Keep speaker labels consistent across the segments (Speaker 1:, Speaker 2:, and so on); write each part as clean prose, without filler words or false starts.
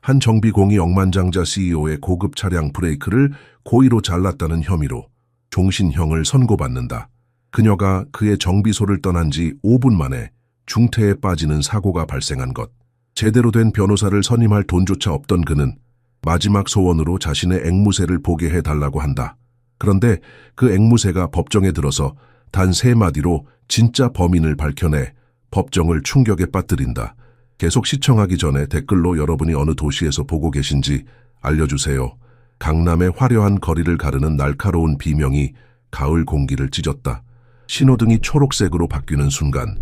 Speaker 1: 한 정비공이 억만장자 CEO의 고급 차량 브레이크를 고의로 잘랐다는 혐의로 종신형을 선고받는다. 그녀가 그의 정비소를 떠난 지 5분 만에 중태에 빠지는 사고가 발생한 것. 제대로 된 변호사를 선임할 돈조차 없던 그는 마지막 소원으로 자신의 앵무새를 보게 해달라고 한다. 그런데 그 앵무새가 법정에 들어서 단 3마디로 진짜 범인을 밝혀내 법정을 충격에 빠뜨린다. 계속 시청하기 전에 댓글로 여러분이 어느 도시에서 보고 계신지 알려주세요. 강남의 화려한 거리를 가르는 날카로운 비명이 가을 공기를 찢었다. 신호등이 초록색으로 바뀌는 순간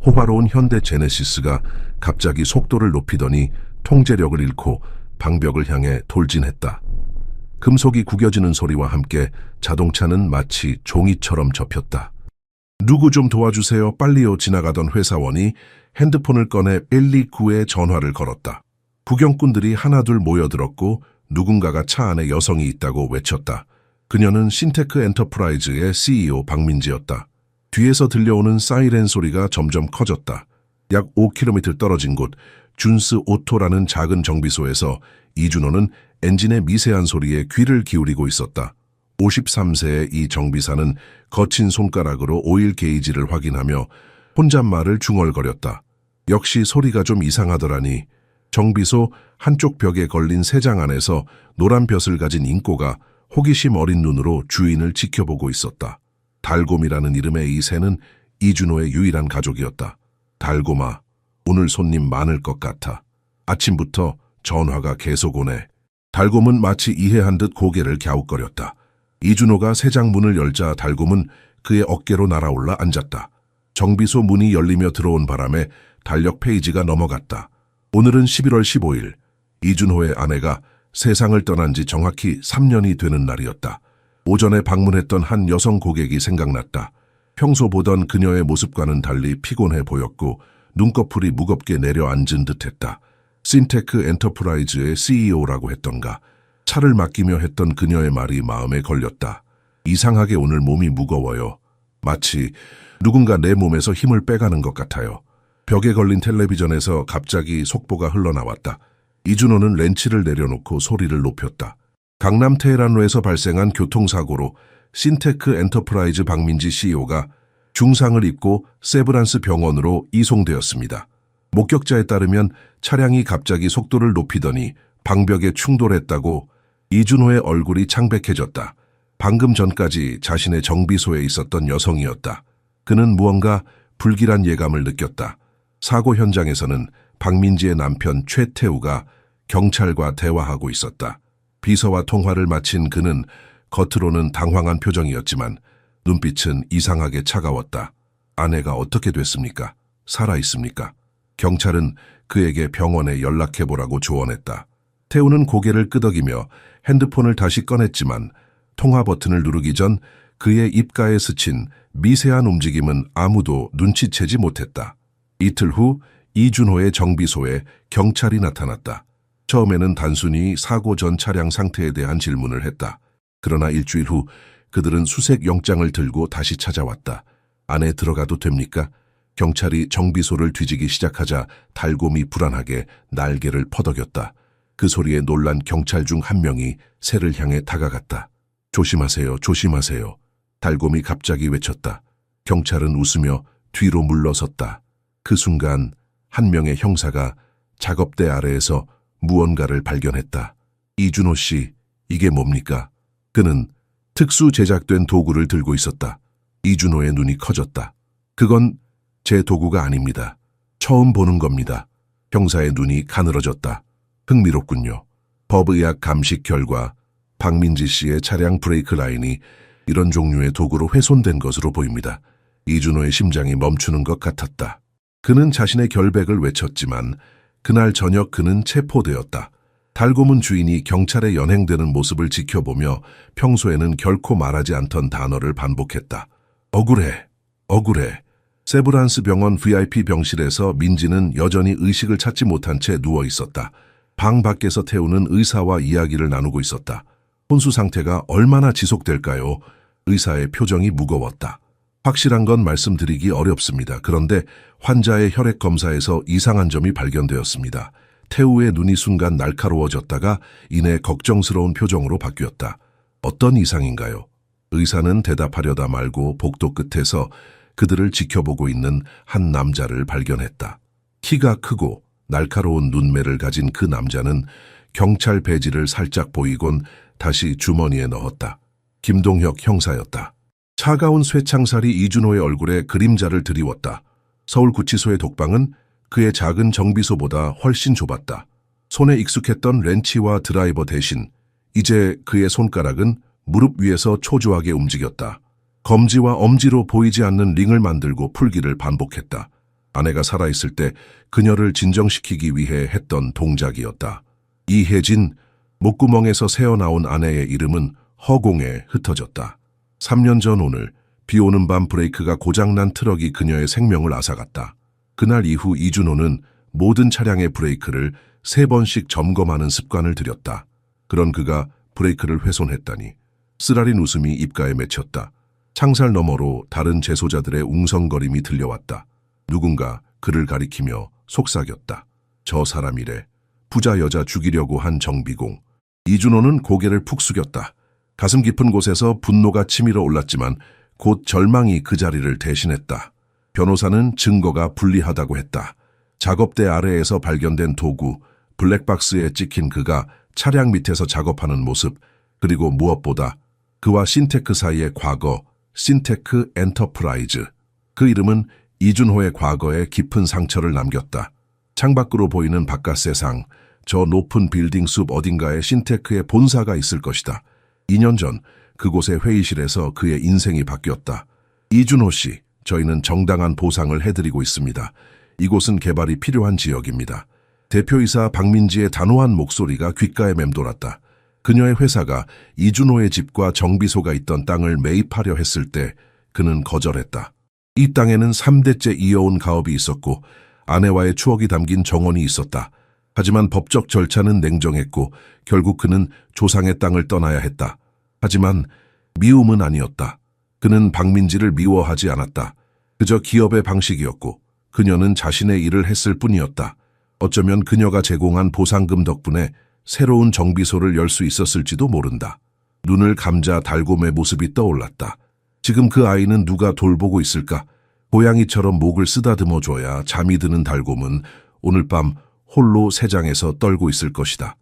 Speaker 1: 호화로운 현대 제네시스가 갑자기 속도를 높이더니 통제력을 잃고 방벽을 향해 돌진했다. 금속이 구겨지는 소리와 함께 자동차는 마치 종이처럼 접혔다. 누구 좀 도와주세요. 빨리요. 지나가던 회사원이 핸드폰을 꺼내 129에 전화를 걸었다. 구경꾼들이 하나둘 모여들었고 누군가가 차 안에 여성이 있다고 외쳤다. 그녀는 신테크 엔터프라이즈의 CEO 박민지였다. 뒤에서 들려오는 사이렌 소리가 점점 커졌다. 약 5km 떨어진 곳 준스 오토라는 작은 정비소에서 이준호는 엔진의 미세한 소리에 귀를 기울이고 있었다. 53세의 이 정비사는 거친 손가락으로 오일 게이지를 확인하며 혼잣말을 중얼거렸다. 역시 소리가 좀 이상하더라니. 정비소 한쪽 벽에 걸린 새장 안에서 노란 벼슬 가진 인꼬가 호기심 어린 눈으로 주인을 지켜보고 있었다. 달곰이라는 이름의 이 새는 이준호의 유일한 가족이었다. 달곰아, 오늘 손님 많을 것 같아. 아침부터 전화가 계속 오네. 달곰은 마치 이해한 듯 고개를 갸웃거렸다. 이준호가 새장 문을 열자 달곰은 그의 어깨로 날아올라 앉았다. 정비소 문이 열리며 들어온 바람에 달력 페이지가 넘어갔다. 오늘은 11월 15일, 이준호의 아내가 세상을 떠난 지 정확히 3년이 되는 날이었다. 오전에 방문했던 한 여성 고객이 생각났다. 평소 보던 그녀의 모습과는 달리 피곤해 보였고 눈꺼풀이 무겁게 내려앉은 듯했다. 신테크 엔터프라이즈의 CEO라고 했던가. 차를 맡기며 했던 그녀의 말이 마음에 걸렸다. 이상하게 오늘 몸이 무거워요. 마치 누군가 내 몸에서 힘을 빼가는 것 같아요. 벽에 걸린 텔레비전에서 갑자기 속보가 흘러나왔다. 이준호는 렌치를 내려놓고 소리를 높였다. 강남 테헤란로에서 발생한 교통사고로 신테크 엔터프라이즈 박민지 CEO가 중상을 입고 세브란스 병원으로 이송되었습니다. 목격자에 따르면 차량이 갑자기 속도를 높이더니 방벽에 충돌했다고. 이준호의 얼굴이 창백해졌다. 방금 전까지 자신의 정비소에 있었던 여성이었다. 그는 무언가 불길한 예감을 느꼈다. 사고 현장에서는 박민지의 남편 최태우가 경찰과 대화하고 있었다. 비서와 통화를 마친 그는 겉으로는 당황한 표정이었지만 눈빛은 이상하게 차가웠다. 아내가 어떻게 됐습니까? 살아 있습니까? 경찰은 그에게 병원에 연락해보라고 조언했다. 태우는 고개를 끄덕이며 핸드폰을 다시 꺼냈지만 통화 버튼을 누르기 전 그의 입가에 스친 미세한 움직임은 아무도 눈치채지 못했다. 이틀 후 이준호의 정비소에 경찰이 나타났다. 처음에는 단순히 사고 전 차량 상태에 대한 질문을 했다. 그러나 일주일 후 그들은 수색 영장을 들고 다시 찾아왔다. 안에 들어가도 됩니까? 경찰이 정비소를 뒤지기 시작하자 달곰이 불안하게 날개를 퍼덕였다. 그 소리에 놀란 경찰 중 한 명이 새를 향해 다가갔다. 조심하세요, 조심하세요. 달곰이 갑자기 외쳤다. 경찰은 웃으며 뒤로 물러섰다. 그 순간 한 명의 형사가 작업대 아래에서 무언가를 발견했다. 이준호 씨, 이게 뭡니까? 그는 특수 제작된 도구를 들고 있었다. 이준호의 눈이 커졌다. 그건 제 도구가 아닙니다. 처음 보는 겁니다. 형사의 눈이 가늘어졌다. 흥미롭군요. 법의학 감식 결과 박민지 씨의 차량 브레이크 라인이 이런 종류의 도구로 훼손된 것으로 보입니다. 이준호의 심장이 멈추는 것 같았다. 그는 자신의 결백을 외쳤지만 그날 저녁 그는 체포되었다. 달곰은 주인이 경찰에 연행되는 모습을 지켜보며 평소에는 결코 말하지 않던 단어를 반복했다. 억울해, 억울해. 세브란스 병원 VIP 병실에서 민지는 여전히 의식을 찾지 못한 채 누워 있었다. 방 밖에서 태우는 의사와 이야기를 나누고 있었다. 혼수 상태가 얼마나 지속될까요? 의사의 표정이 무거웠다. 확실한 건 말씀드리기 어렵습니다. 그런데 환자의 혈액 검사에서 이상한 점이 발견되었습니다. 태우의 눈이 순간 날카로워졌다가 이내 걱정스러운 표정으로 바뀌었다. 어떤 이상인가요? 의사는 대답하려다 말고 복도 끝에서 그들을 지켜보고 있는 한 남자를 발견했다. 키가 크고 날카로운 눈매를 가진 그 남자는 경찰 배지를 살짝 보이곤 다시 주머니에 넣었다. 김동혁 형사였다. 차가운 쇠창살이 이준호의 얼굴에 그림자를 드리웠다. 서울구치소의 독방은 그의 작은 정비소보다 훨씬 좁았다. 손에 익숙했던 렌치와 드라이버 대신 이제 그의 손가락은 무릎 위에서 초조하게 움직였다. 검지와 엄지로 보이지 않는 링을 만들고 풀기를 반복했다. 아내가 살아있을 때 그녀를 진정시키기 위해 했던 동작이었다. 이혜진, 목구멍에서 새어나온 아내의 이름은 허공에 흩어졌다. 3년 전 오늘 비 오는 밤 브레이크가 고장난 트럭이 그녀의 생명을 앗아갔다. 그날 이후 이준호는 모든 차량의 브레이크를 3번씩 점검하는 습관을 들였다. 그런 그가 브레이크를 훼손했다니 쓰라린 웃음이 입가에 맺혔다. 창살 너머로 다른 재소자들의 웅성거림이 들려왔다. 누군가 그를 가리키며 속삭였다. 저 사람이래. 부자 여자 죽이려고 한 정비공. 이준호는 고개를 푹 숙였다. 가슴 깊은 곳에서 분노가 치밀어 올랐지만 곧 절망이 그 자리를 대신했다. 변호사는 증거가 불리하다고 했다. 작업대 아래에서 발견된 도구, 블랙박스에 찍힌 그가 차량 밑에서 작업하는 모습, 그리고 무엇보다 그와 신테크 사이의 과거, 신테크 엔터프라이즈. 그 이름은 이준호의 과거에 깊은 상처를 남겼다. 창밖으로 보이는 바깥 세상, 저 높은 빌딩 숲 어딘가에 신테크의 본사가 있을 것이다. 2년 전 그곳의 회의실에서 그의 인생이 바뀌었다. 이준호 씨, 저희는 정당한 보상을 해드리고 있습니다. 이곳은 개발이 필요한 지역입니다. 대표이사 박민지의 단호한 목소리가 귓가에 맴돌았다. 그녀의 회사가 이준호의 집과 정비소가 있던 땅을 매입하려 했을 때 그는 거절했다. 이 땅에는 3대째 이어온 가업이 있었고 아내와의 추억이 담긴 정원이 있었다. 하지만 법적 절차는 냉정했고 결국 그는 조상의 땅을 떠나야 했다. 하지만 미움은 아니었다. 그는 박민지를 미워하지 않았다. 그저 기업의 방식이었고 그녀는 자신의 일을 했을 뿐이었다. 어쩌면 그녀가 제공한 보상금 덕분에 새로운 정비소를 열 수 있었을지도 모른다. 눈을 감자 달곰의 모습이 떠올랐다. 지금 그 아이는 누가 돌보고 있을까? 고양이처럼 목을 쓰다듬어 줘야 잠이 드는 달곰은 오늘 밤 홀로 새장에서 떨고 있을 것이다.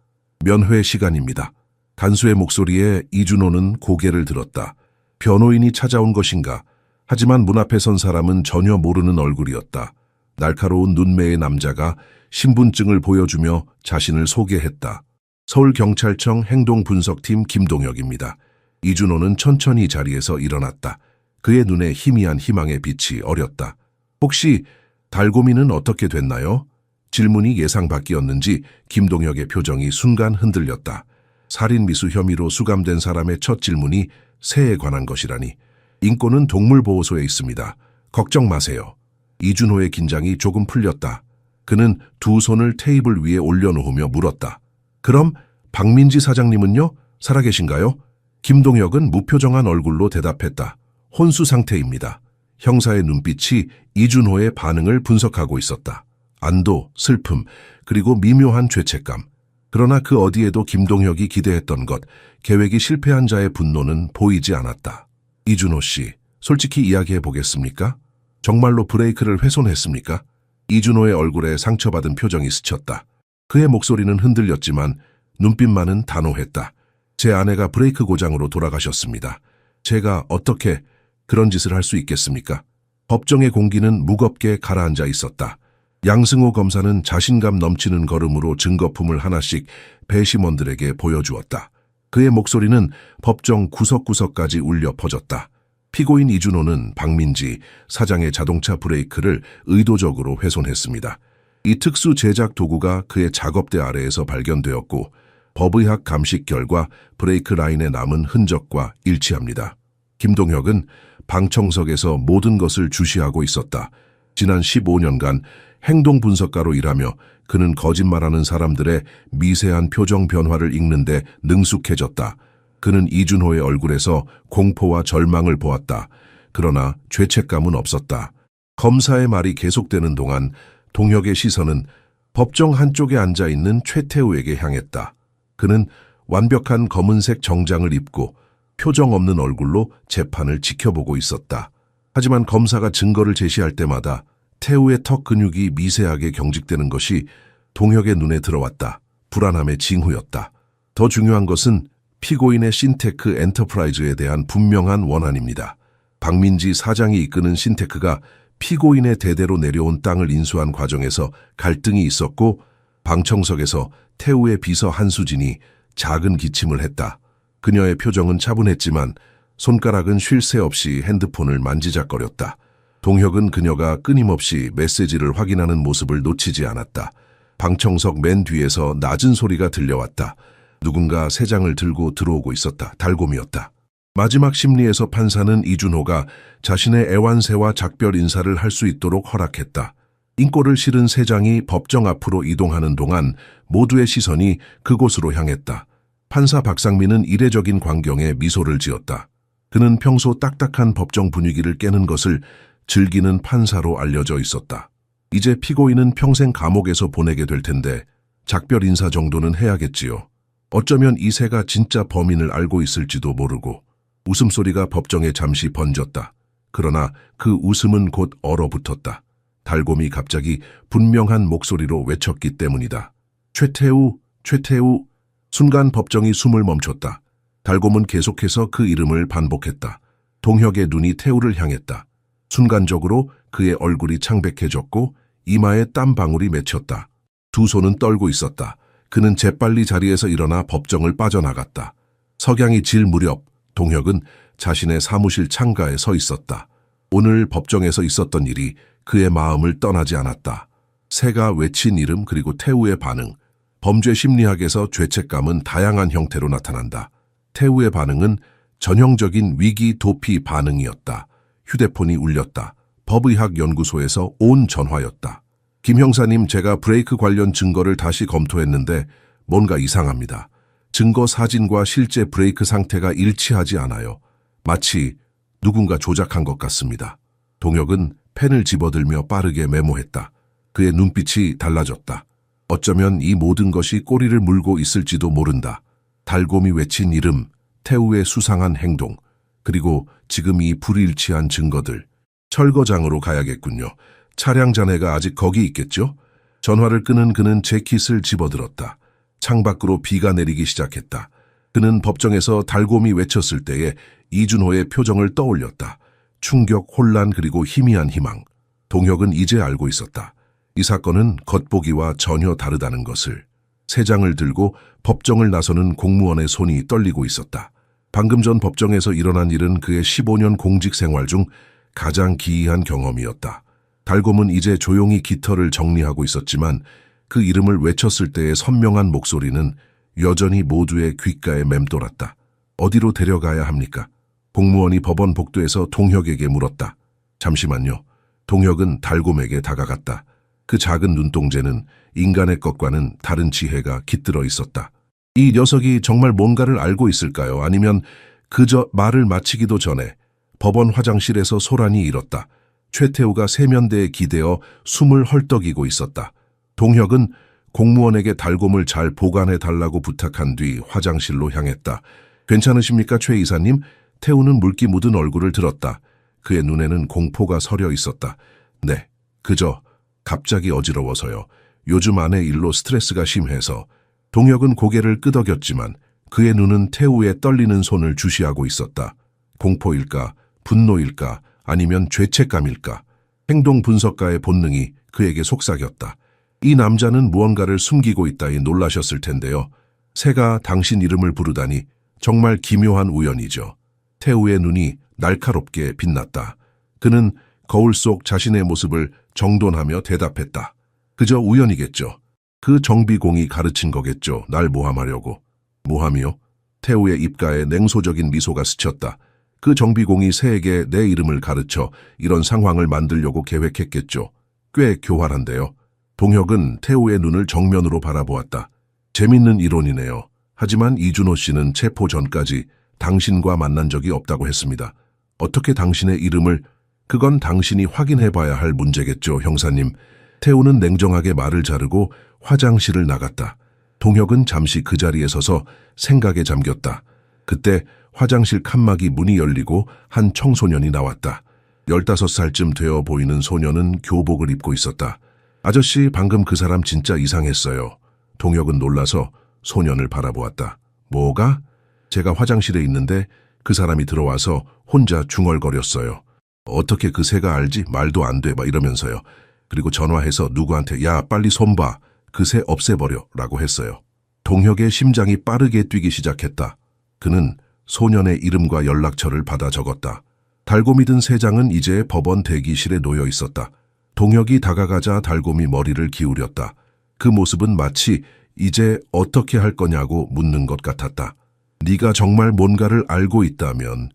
Speaker 1: 면회 시간입니다. 간수의 목소리에 이준호는 고개를 들었다. 변호인이 찾아온 것인가? 하지만 문 앞에 선 사람은 전혀 모르는 얼굴이었다. 날카로운 눈매의 남자가 신분증을 보여주며 자신을 소개했다. 서울경찰청 행동분석팀 김동혁입니다. 이준호는 천천히 자리에서 일어났다. 그의 눈에 희미한 희망의 빛이 어렸다. 혹시 달고미는 어떻게 됐나요? 질문이 예상 밖이었는지 김동혁의 표정이 순간 흔들렸다. 살인미수 혐의로 수감된 사람의 첫 질문이 새에 관한 것이라니. 인권은 동물보호소에 있습니다. 걱정 마세요. 이준호의 긴장이 조금 풀렸다. 그는 두 손을 테이블 위에 올려놓으며 물었다. 그럼 박민지 사장님은요? 살아계신가요? 김동혁은 무표정한 얼굴로 대답했다. 혼수 상태입니다. 형사의 눈빛이 이준호의 반응을 분석하고 있었다. 안도, 슬픔, 그리고 미묘한 죄책감. 그러나 그 어디에도 김동혁이 기대했던 것, 계획이 실패한 자의 분노는 보이지 않았다. 이준호 씨, 솔직히 이야기해 보겠습니까? 정말로 브레이크를 훼손했습니까? 이준호의 얼굴에 상처받은 표정이 스쳤다. 그의 목소리는 흔들렸지만 눈빛만은 단호했다. 제 아내가 브레이크 고장으로 돌아가셨습니다. 제가 어떻게 그런 짓을 할 수 있겠습니까? 법정의 공기는 무겁게 가라앉아 있었다. 양승호 검사는 자신감 넘치는 걸음으로 증거품을 하나씩 배심원들에게 보여주었다. 그의 목소리는 법정 구석구석까지 울려 퍼졌다. 피고인 이준호는 박민지 사장의 자동차 브레이크를 의도적으로 훼손했습니다. 이 특수 제작 도구가 그의 작업대 아래에서 발견되었고 법의학 감식 결과 브레이크 라인에 남은 흔적과 일치합니다. 김동혁은 방청석에서 모든 것을 주시하고 있었다. 지난 15년간 행동분석가로 일하며 그는 거짓말하는 사람들의 미세한 표정 변화를 읽는데 능숙해졌다. 그는 이준호의 얼굴에서 공포와 절망을 보았다. 그러나 죄책감은 없었다. 검사의 말이 계속되는 동안 동혁의 시선은 법정 한쪽에 앉아있는 최태우에게 향했다. 그는 완벽한 검은색 정장을 입고 표정 없는 얼굴로 재판을 지켜보고 있었다. 하지만 검사가 증거를 제시할 때마다 태우의 턱 근육이 미세하게 경직되는 것이 동혁의 눈에 들어왔다. 불안함의 징후였다. 더 중요한 것은 피고인의 신테크 엔터프라이즈에 대한 분명한 원한입니다. 박민지 사장이 이끄는 신테크가 피고인의 대대로 내려온 땅을 인수한 과정에서 갈등이 있었고 방청석에서 태우의 비서 한수진이 작은 기침을 했다. 그녀의 표정은 차분했지만 손가락은 쉴 새 없이 핸드폰을 만지작거렸다. 동혁은 그녀가 끊임없이 메시지를 확인하는 모습을 놓치지 않았다. 방청석 맨 뒤에서 낮은 소리가 들려왔다. 누군가 새 장을 들고 들어오고 있었다. 달곰이었다. 마지막 심리에서 판사는 이준호가 자신의 애완새와 작별 인사를 할 수 있도록 허락했다. 인꼬를 실은 새 장이 법정 앞으로 이동하는 동안 모두의 시선이 그곳으로 향했다. 판사 박상민은 이례적인 광경에 미소를 지었다. 그는 평소 딱딱한 법정 분위기를 깨는 것을 즐기는 판사로 알려져 있었다. 이제 피고인은 평생 감옥에서 보내게 될 텐데 작별 인사 정도는 해야겠지요. 어쩌면 이 새가 진짜 범인을 알고 있을지도 모르고. 웃음소리가 법정에 잠시 번졌다. 그러나 그 웃음은 곧 얼어붙었다. 달곰이 갑자기 분명한 목소리로 외쳤기 때문이다. 최태우, 최태우. 순간 법정이 숨을 멈췄다. 달곰은 계속해서 그 이름을 반복했다. 동혁의 눈이 태우를 향했다. 순간적으로 그의 얼굴이 창백해졌고 이마에 땀방울이 맺혔다. 두 손은 떨고 있었다. 그는 재빨리 자리에서 일어나 법정을 빠져나갔다. 석양이 질 무렵 동혁은 자신의 사무실 창가에 서 있었다. 오늘 법정에서 있었던 일이 그의 마음을 떠나지 않았다. 새가 외친 이름 그리고 태우의 반응. 범죄 심리학에서 죄책감은 다양한 형태로 나타난다. 태우의 반응은 전형적인 위기 도피 반응이었다. 휴대폰이 울렸다. 법의학 연구소에서 온 전화였다. 김 형사님, 제가 브레이크 관련 증거를 다시 검토했는데 뭔가 이상합니다. 증거 사진과 실제 브레이크 상태가 일치하지 않아요. 마치 누군가 조작한 것 같습니다. 동혁은 펜을 집어들며 빠르게 메모했다. 그의 눈빛이 달라졌다. 어쩌면 이 모든 것이 꼬리를 물고 있을지도 모른다. 달곰이 외친 이름, 태우의 수상한 행동, 그리고 지금 이 불일치한 증거들. 철거장으로 가야겠군요. 차량 잔해가 아직 거기 있겠죠? 전화를 끄는 그는 재킷을 집어들었다. 창밖으로 비가 내리기 시작했다. 그는 법정에서 달곰이 외쳤을 때에 이준호의 표정을 떠올렸다. 충격, 혼란 그리고 희미한 희망. 동혁은 이제 알고 있었다. 이 사건은 겉보기와 전혀 다르다는 것을. 새 장을 들고 법정을 나서는 공무원의 손이 떨리고 있었다. 방금 전 법정에서 일어난 일은 그의 15년 공직 생활 중 가장 기이한 경험이었다. 달곰은 이제 조용히 깃털을 정리하고 있었지만 그 이름을 외쳤을 때의 선명한 목소리는 여전히 모두의 귓가에 맴돌았다. 어디로 데려가야 합니까? 공무원이 법원 복도에서 동혁에게 물었다. 잠시만요. 동혁은 달곰에게 다가갔다. 그 작은 눈동자는 인간의 것과는 다른 지혜가 깃들어 있었다. 이 녀석이 정말 뭔가를 알고 있을까요? 아니면 그저 말을 마치기도 전에 법원 화장실에서 소란이 일었다. 최태우가 세면대에 기대어 숨을 헐떡이고 있었다. 동혁은 공무원에게 달곰을 잘 보관해달라고 부탁한 뒤 화장실로 향했다. 괜찮으십니까, 최 이사님? 태우는 물기 묻은 얼굴을 들었다. 그의 눈에는 공포가 서려 있었다. 네, 그저 갑자기 어지러워서요. 요즘 아내 일로 스트레스가 심해서. 동혁은 고개를 끄덕였지만 그의 눈은 태우의 떨리는 손을 주시하고 있었다. 공포일까, 분노일까, 아니면 죄책감일까. 행동 분석가의 본능이 그에게 속삭였다. 이 남자는 무언가를 숨기고 있다니 놀라셨을 텐데요. 새가 당신 이름을 부르다니 정말 기묘한 우연이죠. 태우의 눈이 날카롭게 빛났다. 그는 거울 속 자신의 모습을 정돈하며 대답했다. 그저 우연이겠죠. 그 정비공이 가르친 거겠죠. 날 모함하려고. 모함이요? 태우의 입가에 냉소적인 미소가 스쳤다. 그 정비공이 새에게 내 이름을 가르쳐 이런 상황을 만들려고 계획했겠죠. 꽤 교활한데요. 동혁은 태우의 눈을 정면으로 바라보았다. 재밌는 이론이네요. 하지만 이준호 씨는 체포 전까지 당신과 만난 적이 없다고 했습니다. 어떻게 당신의 이름을... 그건 당신이 확인해봐야 할 문제겠죠, 형사님. 태우는 냉정하게 말을 자르고 화장실을 나갔다. 동혁은 잠시 그 자리에 서서 생각에 잠겼다. 그때 화장실 칸막이 문이 열리고 한 청소년이 나왔다. 15살쯤 되어 보이는 소년은 교복을 입고 있었다. 아저씨, 방금 그 사람 진짜 이상했어요. 동혁은 놀라서 소년을 바라보았다. 뭐가? 제가 화장실에 있는데 그 사람이 들어와서 혼자 중얼거렸어요. 어떻게 그 새가 알지? 말도 안 돼. 막 이러면서요. 그리고 전화해서 누구한테 야, 빨리 손 봐. 그 새 없애버려. 라고 했어요. 동혁의 심장이 빠르게 뛰기 시작했다. 그는 소년의 이름과 연락처를 받아 적었다. 달곰이 든 세 장은 이제 법원 대기실에 놓여 있었다. 동혁이 다가가자 달곰이 머리를 기울였다. 그 모습은 마치 이제 어떻게 할 거냐고 묻는 것 같았다. 네가 정말 뭔가를 알고 있다면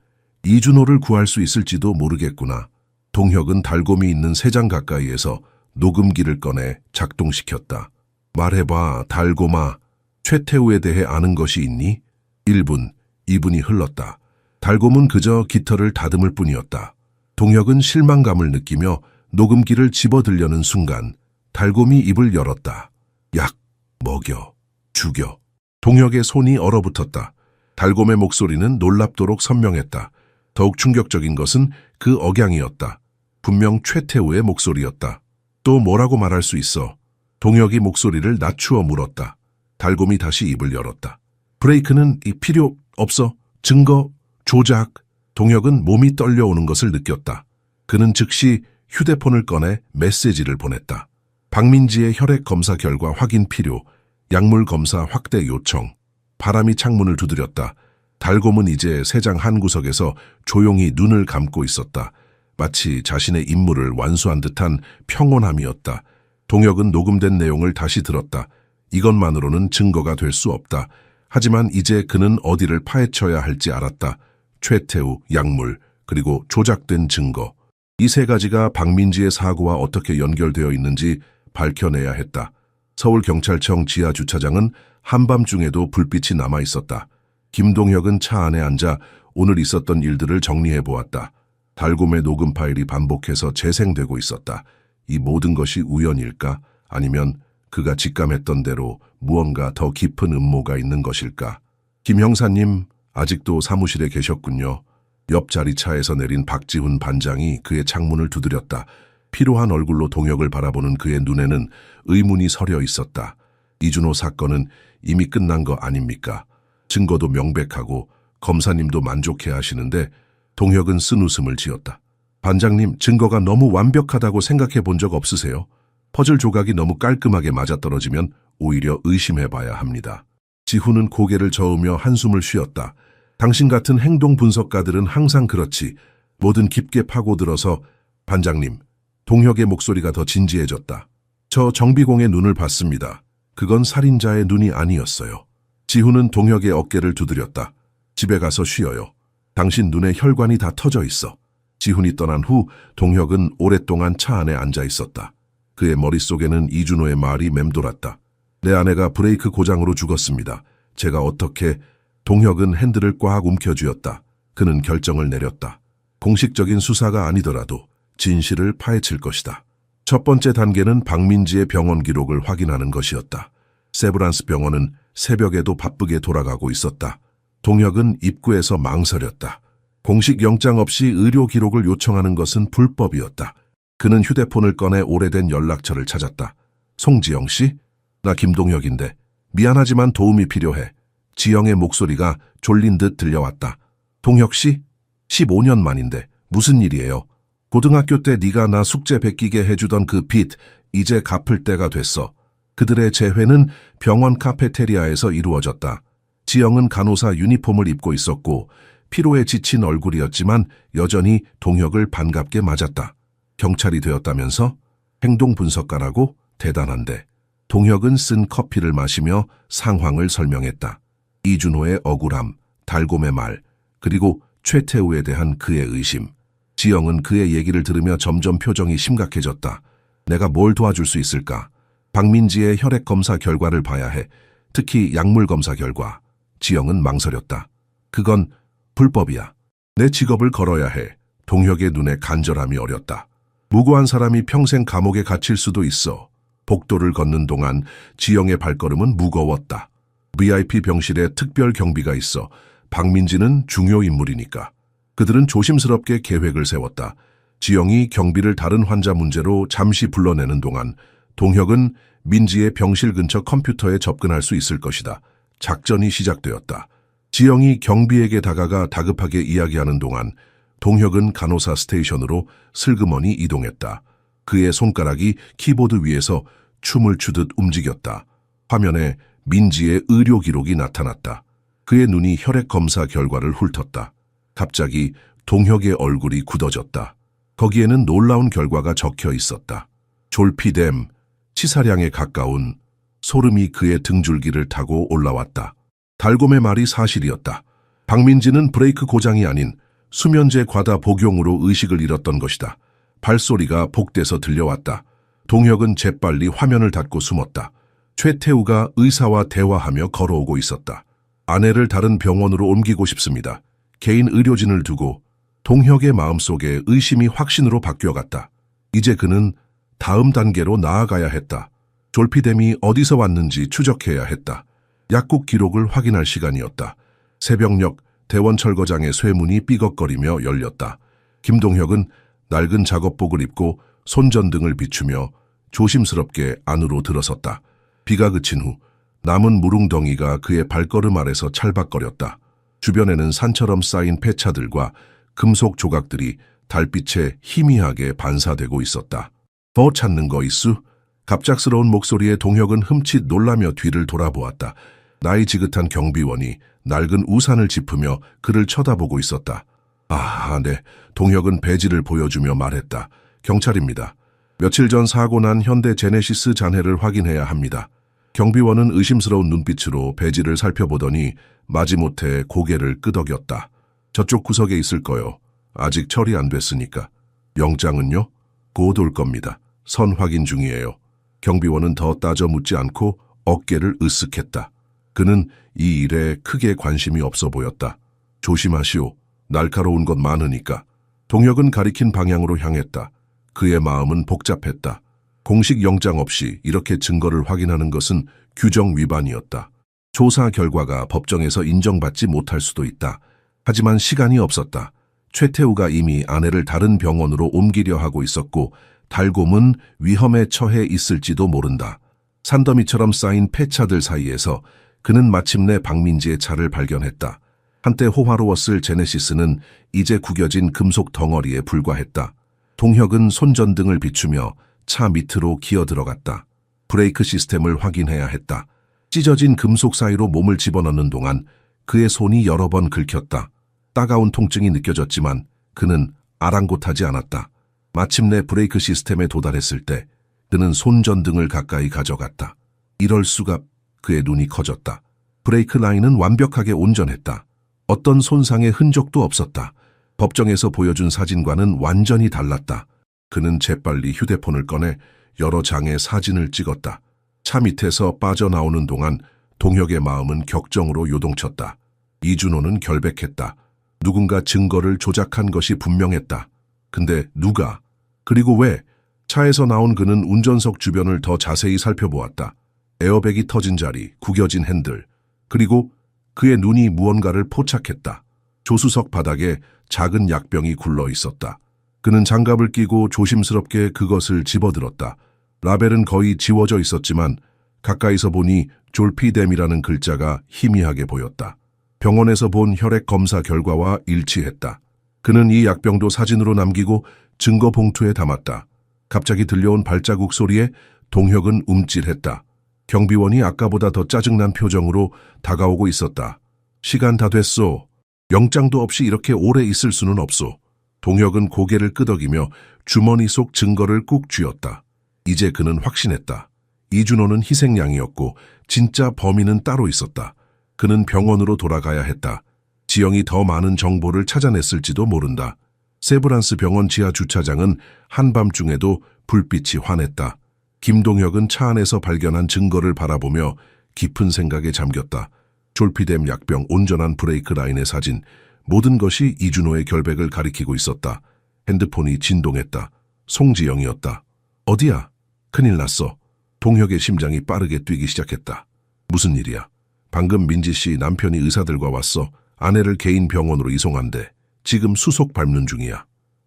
Speaker 1: 이준호를 구할 수 있을지도 모르겠구나. 동혁은 달곰이 있는 세 장 가까이에서 녹음기를 꺼내 작동시켰다. 말해봐, 달곰아. 최태우에 대해 아는 것이 있니? 1분, 2분이 흘렀다. 달곰은 그저 깃털을 다듬을 뿐이었다. 동혁은 실망감을 느끼며 녹음기를 집어들려는 순간 달곰이 입을 열었다. 약, 먹여, 죽여. 동혁의 손이 얼어붙었다. 달곰의 목소리는 놀랍도록 선명했다. 더욱 충격적인 것은 그 억양이었다. 분명 최태우의 목소리였다. 또 뭐라고 말할 수 있어? 동혁이 목소리를 낮추어 물었다. 달곰이 다시 입을 열었다. 브레이크는 필요 없어. 증거, 조작. 동혁은 몸이 떨려오는 것을 느꼈다. 그는 즉시 휴대폰을 꺼내 메시지를 보냈다. 박민지의 혈액 검사 결과 확인 필요, 약물 검사 확대 요청. 바람이 창문을 두드렸다. 달곰은 이제 세 장 한 구석에서 조용히 눈을 감고 있었다. 마치 자신의 임무를 완수한 듯한 평온함이었다. 동혁은 녹음된 내용을 다시 들었다. 이것만으로는 증거가 될 수 없다. 하지만 이제 그는 어디를 파헤쳐야 할지 알았다. 최태우, 약물, 그리고 조작된 증거. 이 세 가지가 박민지의 사고와 어떻게 연결되어 있는지 밝혀내야 했다. 서울경찰청 지하주차장은 한밤중에도 불빛이 남아 있었다. 김동혁은 차 안에 앉아 오늘 있었던 일들을 정리해 보았다. 달곰의 녹음 파일이 반복해서 재생되고 있었다. 이 모든 것이 우연일까? 아니면 그가 직감했던 대로 무언가 더 깊은 음모가 있는 것일까? 김 형사님, 아직도 사무실에 계셨군요. 옆자리 차에서 내린 박지훈 반장이 그의 창문을 두드렸다. 피로한 얼굴로 동혁을 바라보는 그의 눈에는 의문이 서려 있었다. 이준호 사건은 이미 끝난 거 아닙니까? 증거도 명백하고 검사님도 만족해야 하시는데 동혁은 쓴웃음을 지었다. 반장님, 증거가 너무 완벽하다고 생각해 본 적 없으세요? 퍼즐 조각이 너무 깔끔하게 맞아떨어지면 오히려 의심해봐야 합니다. 지훈은 고개를 저으며 한숨을 쉬었다. 당신 같은 행동 분석가들은 항상 그렇지. 뭐든 깊게 파고들어서. 반장님, 동혁의 목소리가 더 진지해졌다. 저 정비공의 눈을 봤습니다. 그건 살인자의 눈이 아니었어요. 지훈은 동혁의 어깨를 두드렸다. 집에 가서 쉬어요. 당신 눈에 혈관이 다 터져 있어. 지훈이 떠난 후 동혁은 오랫동안 차 안에 앉아 있었다. 그의 머릿속에는 이준호의 말이 맴돌았다. 내 아내가 브레이크 고장으로 죽었습니다. 제가 어떻게... 동혁은 핸들을 꽉 움켜쥐었다. 그는 결정을 내렸다. 공식적인 수사가 아니더라도 진실을 파헤칠 것이다. 첫 번째 단계는 박민지의 병원 기록을 확인하는 것이었다. 세브란스 병원은 새벽에도 바쁘게 돌아가고 있었다. 동혁은 입구에서 망설였다. 공식 영장 없이 의료 기록을 요청하는 것은 불법이었다. 그는 휴대폰을 꺼내 오래된 연락처를 찾았다. 송지영 씨? 나 김동혁인데 미안하지만 도움이 필요해. 지영의 목소리가 졸린 듯 들려왔다. 동혁 씨? 15년 만인데 무슨 일이에요? 고등학교 때 네가 나 숙제 베끼게 해주던 그 빚 이제 갚을 때가 됐어. 그들의 재회는 병원 카페테리아에서 이루어졌다. 지영은 간호사 유니폼을 입고 있었고 피로에 지친 얼굴이었지만 여전히 동혁을 반갑게 맞았다. 경찰이 되었다면서? 행동 분석가라고? 대단한데. 동혁은 쓴 커피를 마시며 상황을 설명했다. 이준호의 억울함, 달곰의 말, 그리고 최태우에 대한 그의 의심. 지영은 그의 얘기를 들으며 점점 표정이 심각해졌다. 내가 뭘 도와줄 수 있을까? 박민지의 혈액 검사 결과를 봐야 해. 특히 약물 검사 결과. 지영은 망설였다. 그건 불법이야. 내 직업을 걸어야 해. 동혁의 눈에 간절함이 어렸다. 무고한 사람이 평생 감옥에 갇힐 수도 있어. 복도를 걷는 동안 지영의 발걸음은 무거웠다. VIP 병실에 특별 경비가 있어 박민지는 중요 인물이니까. 그들은 조심스럽게 계획을 세웠다. 지영이 경비를 다른 환자 문제로 잠시 불러내는 동안 동혁은 민지의 병실 근처 컴퓨터에 접근할 수 있을 것이다. 작전이 시작되었다. 지영이 경비에게 다가가 다급하게 이야기하는 동안 동혁은 간호사 스테이션으로 슬그머니 이동했다. 그의 손가락이 키보드 위에서 춤을 추듯 움직였다. 화면에 민지의 의료 기록이 나타났다. 그의 눈이 혈액 검사 결과를 훑었다. 갑자기 동혁의 얼굴이 굳어졌다. 거기에는 놀라운 결과가 적혀 있었다. 졸피뎀, 치사량에 가까운. 소름이 그의 등줄기를 타고 올라왔다. 달곰의 말이 사실이었다. 박민지는 브레이크 고장이 아닌 수면제 과다 복용으로 의식을 잃었던 것이다. 발소리가 복대서 들려왔다. 동혁은 재빨리 화면을 닫고 숨었다. 최태우가 의사와 대화하며 걸어오고 있었다. 아내를 다른 병원으로 옮기고 싶습니다. 개인 의료진을 두고. 동혁의 마음속에 의심이 확신으로 바뀌어갔다. 이제 그는 다음 단계로 나아가야 했다. 졸피뎀이 어디서 왔는지 추적해야 했다. 약국 기록을 확인할 시간이었다. 새벽녘 대원철거장의 쇠문이 삐걱거리며 열렸다. 김동혁은 낡은 작업복을 입고 손전등을 비추며 조심스럽게 안으로 들어섰다. 비가 그친 후 남은 무릉덩이가 그의 발걸음 아래서 찰박거렸다. 주변에는 산처럼 쌓인 폐차들과 금속 조각들이 달빛에 희미하게 반사되고 있었다. 더 찾는 거 있수? 갑작스러운 목소리에 동혁은 흠칫 놀라며 뒤를 돌아보았다. 나이 지긋한 경비원이 낡은 우산을 짚으며 그를 쳐다보고 있었다. 아, 네. 동혁은 배지를 보여주며 말했다. 경찰입니다. 며칠 전 사고 난 현대 제네시스 잔해를 확인해야 합니다. 경비원은 의심스러운 눈빛으로 배지를 살펴보더니 마지못해 고개를 끄덕였다. 저쪽 구석에 있을 거요. 아직 처리 안 됐으니까. 영장은요? 곧 올 겁니다. 선 확인 중이에요. 경비원은 더 따져 묻지 않고 어깨를 으쓱했다. 그는 이 일에 크게 관심이 없어 보였다. 조심하시오. 날카로운 것 많으니까. 동혁은 가리킨 방향으로 향했다. 그의 마음은 복잡했다. 공식 영장 없이 이렇게 증거를 확인하는 것은 규정 위반이었다. 조사 결과가 법정에서 인정받지 못할 수도 있다. 하지만 시간이 없었다. 최태우가 이미 아내를 다른 병원으로 옮기려 하고 있었고 달곰은 위험에 처해 있을지도 모른다. 산더미처럼 쌓인 폐차들 사이에서 그는 마침내 박민지의 차를 발견했다. 한때 호화로웠을 제네시스는 이제 구겨진 금속 덩어리에 불과했다. 동혁은 손전등을 비추며 차 밑으로 기어 들어갔다. 브레이크 시스템을 확인해야 했다. 찢어진 금속 사이로 몸을 집어넣는 동안 그의 손이 여러 번 긁혔다. 따가운 통증이 느껴졌지만 그는 아랑곳하지 않았다. 마침내 브레이크 시스템에 도달했을 때 그는 손전등을 가까이 가져갔다. 이럴 수가. 그의 눈이 커졌다. 브레이크 라인은 완벽하게 온전했다. 어떤 손상의 흔적도 없었다. 법정에서 보여준 사진과는 완전히 달랐다. 그는 재빨리 휴대폰을 꺼내 여러 장의 사진을 찍었다. 차 밑에서 빠져나오는 동안 동혁의 마음은 격정으로 요동쳤다. 이준호는 결백했다. 누군가 증거를 조작한 것이 분명했다. 근데 누가? 그리고 왜? 차에서 나온 그는 운전석 주변을 더 자세히 살펴보았다. 에어백이 터진 자리, 구겨진 핸들, 그리고 그의 눈이 무언가를 포착했다. 조수석 바닥에 작은 약병이 굴러 있었다. 그는 장갑을 끼고 조심스럽게 그것을 집어들었다. 라벨은 거의 지워져 있었지만 가까이서 보니 졸피뎀이라는 글자가 희미하게 보였다. 병원에서 본 혈액 검사 결과와 일치했다. 그는 이 약병도 사진으로 남기고 증거 봉투에 담았다. 갑자기 들려온 발자국 소리에 동혁은 움찔했다. 경비원이 아까보다 더 짜증난 표정으로 다가오고 있었다. 시간 다 됐소. 영장도 없이 이렇게 오래 있을 수는 없소. 동혁은 고개를 끄덕이며 주머니 속 증거를 꾹 쥐었다. 이제 그는 확신했다. 이준호는 희생양이었고 진짜 범인은 따로 있었다. 그는 병원으로 돌아가야 했다. 지영이 더 많은 정보를 찾아냈을지도 모른다. 세브란스 병원 지하 주차장은 한밤중에도 불빛이 환했다. 김동혁은 차 안에서 발견한 증거를 바라보며 깊은 생각에 잠겼다. 졸피뎀 약병, 온전한 브레이크 라인의 사진, 모든 것이 이준호의 결백을 가리키고 있었다. 핸드폰이 진동했다. 송지영이었다. 어디야? 큰일 났어. 동혁의 심장이 빠르게 뛰기 시작했다. 무슨 일이야? 방금 민지 씨 남편이 의사들과 왔어. 아내를 개인 병원으로 이송한대. 지금 수속 밟는 중이야.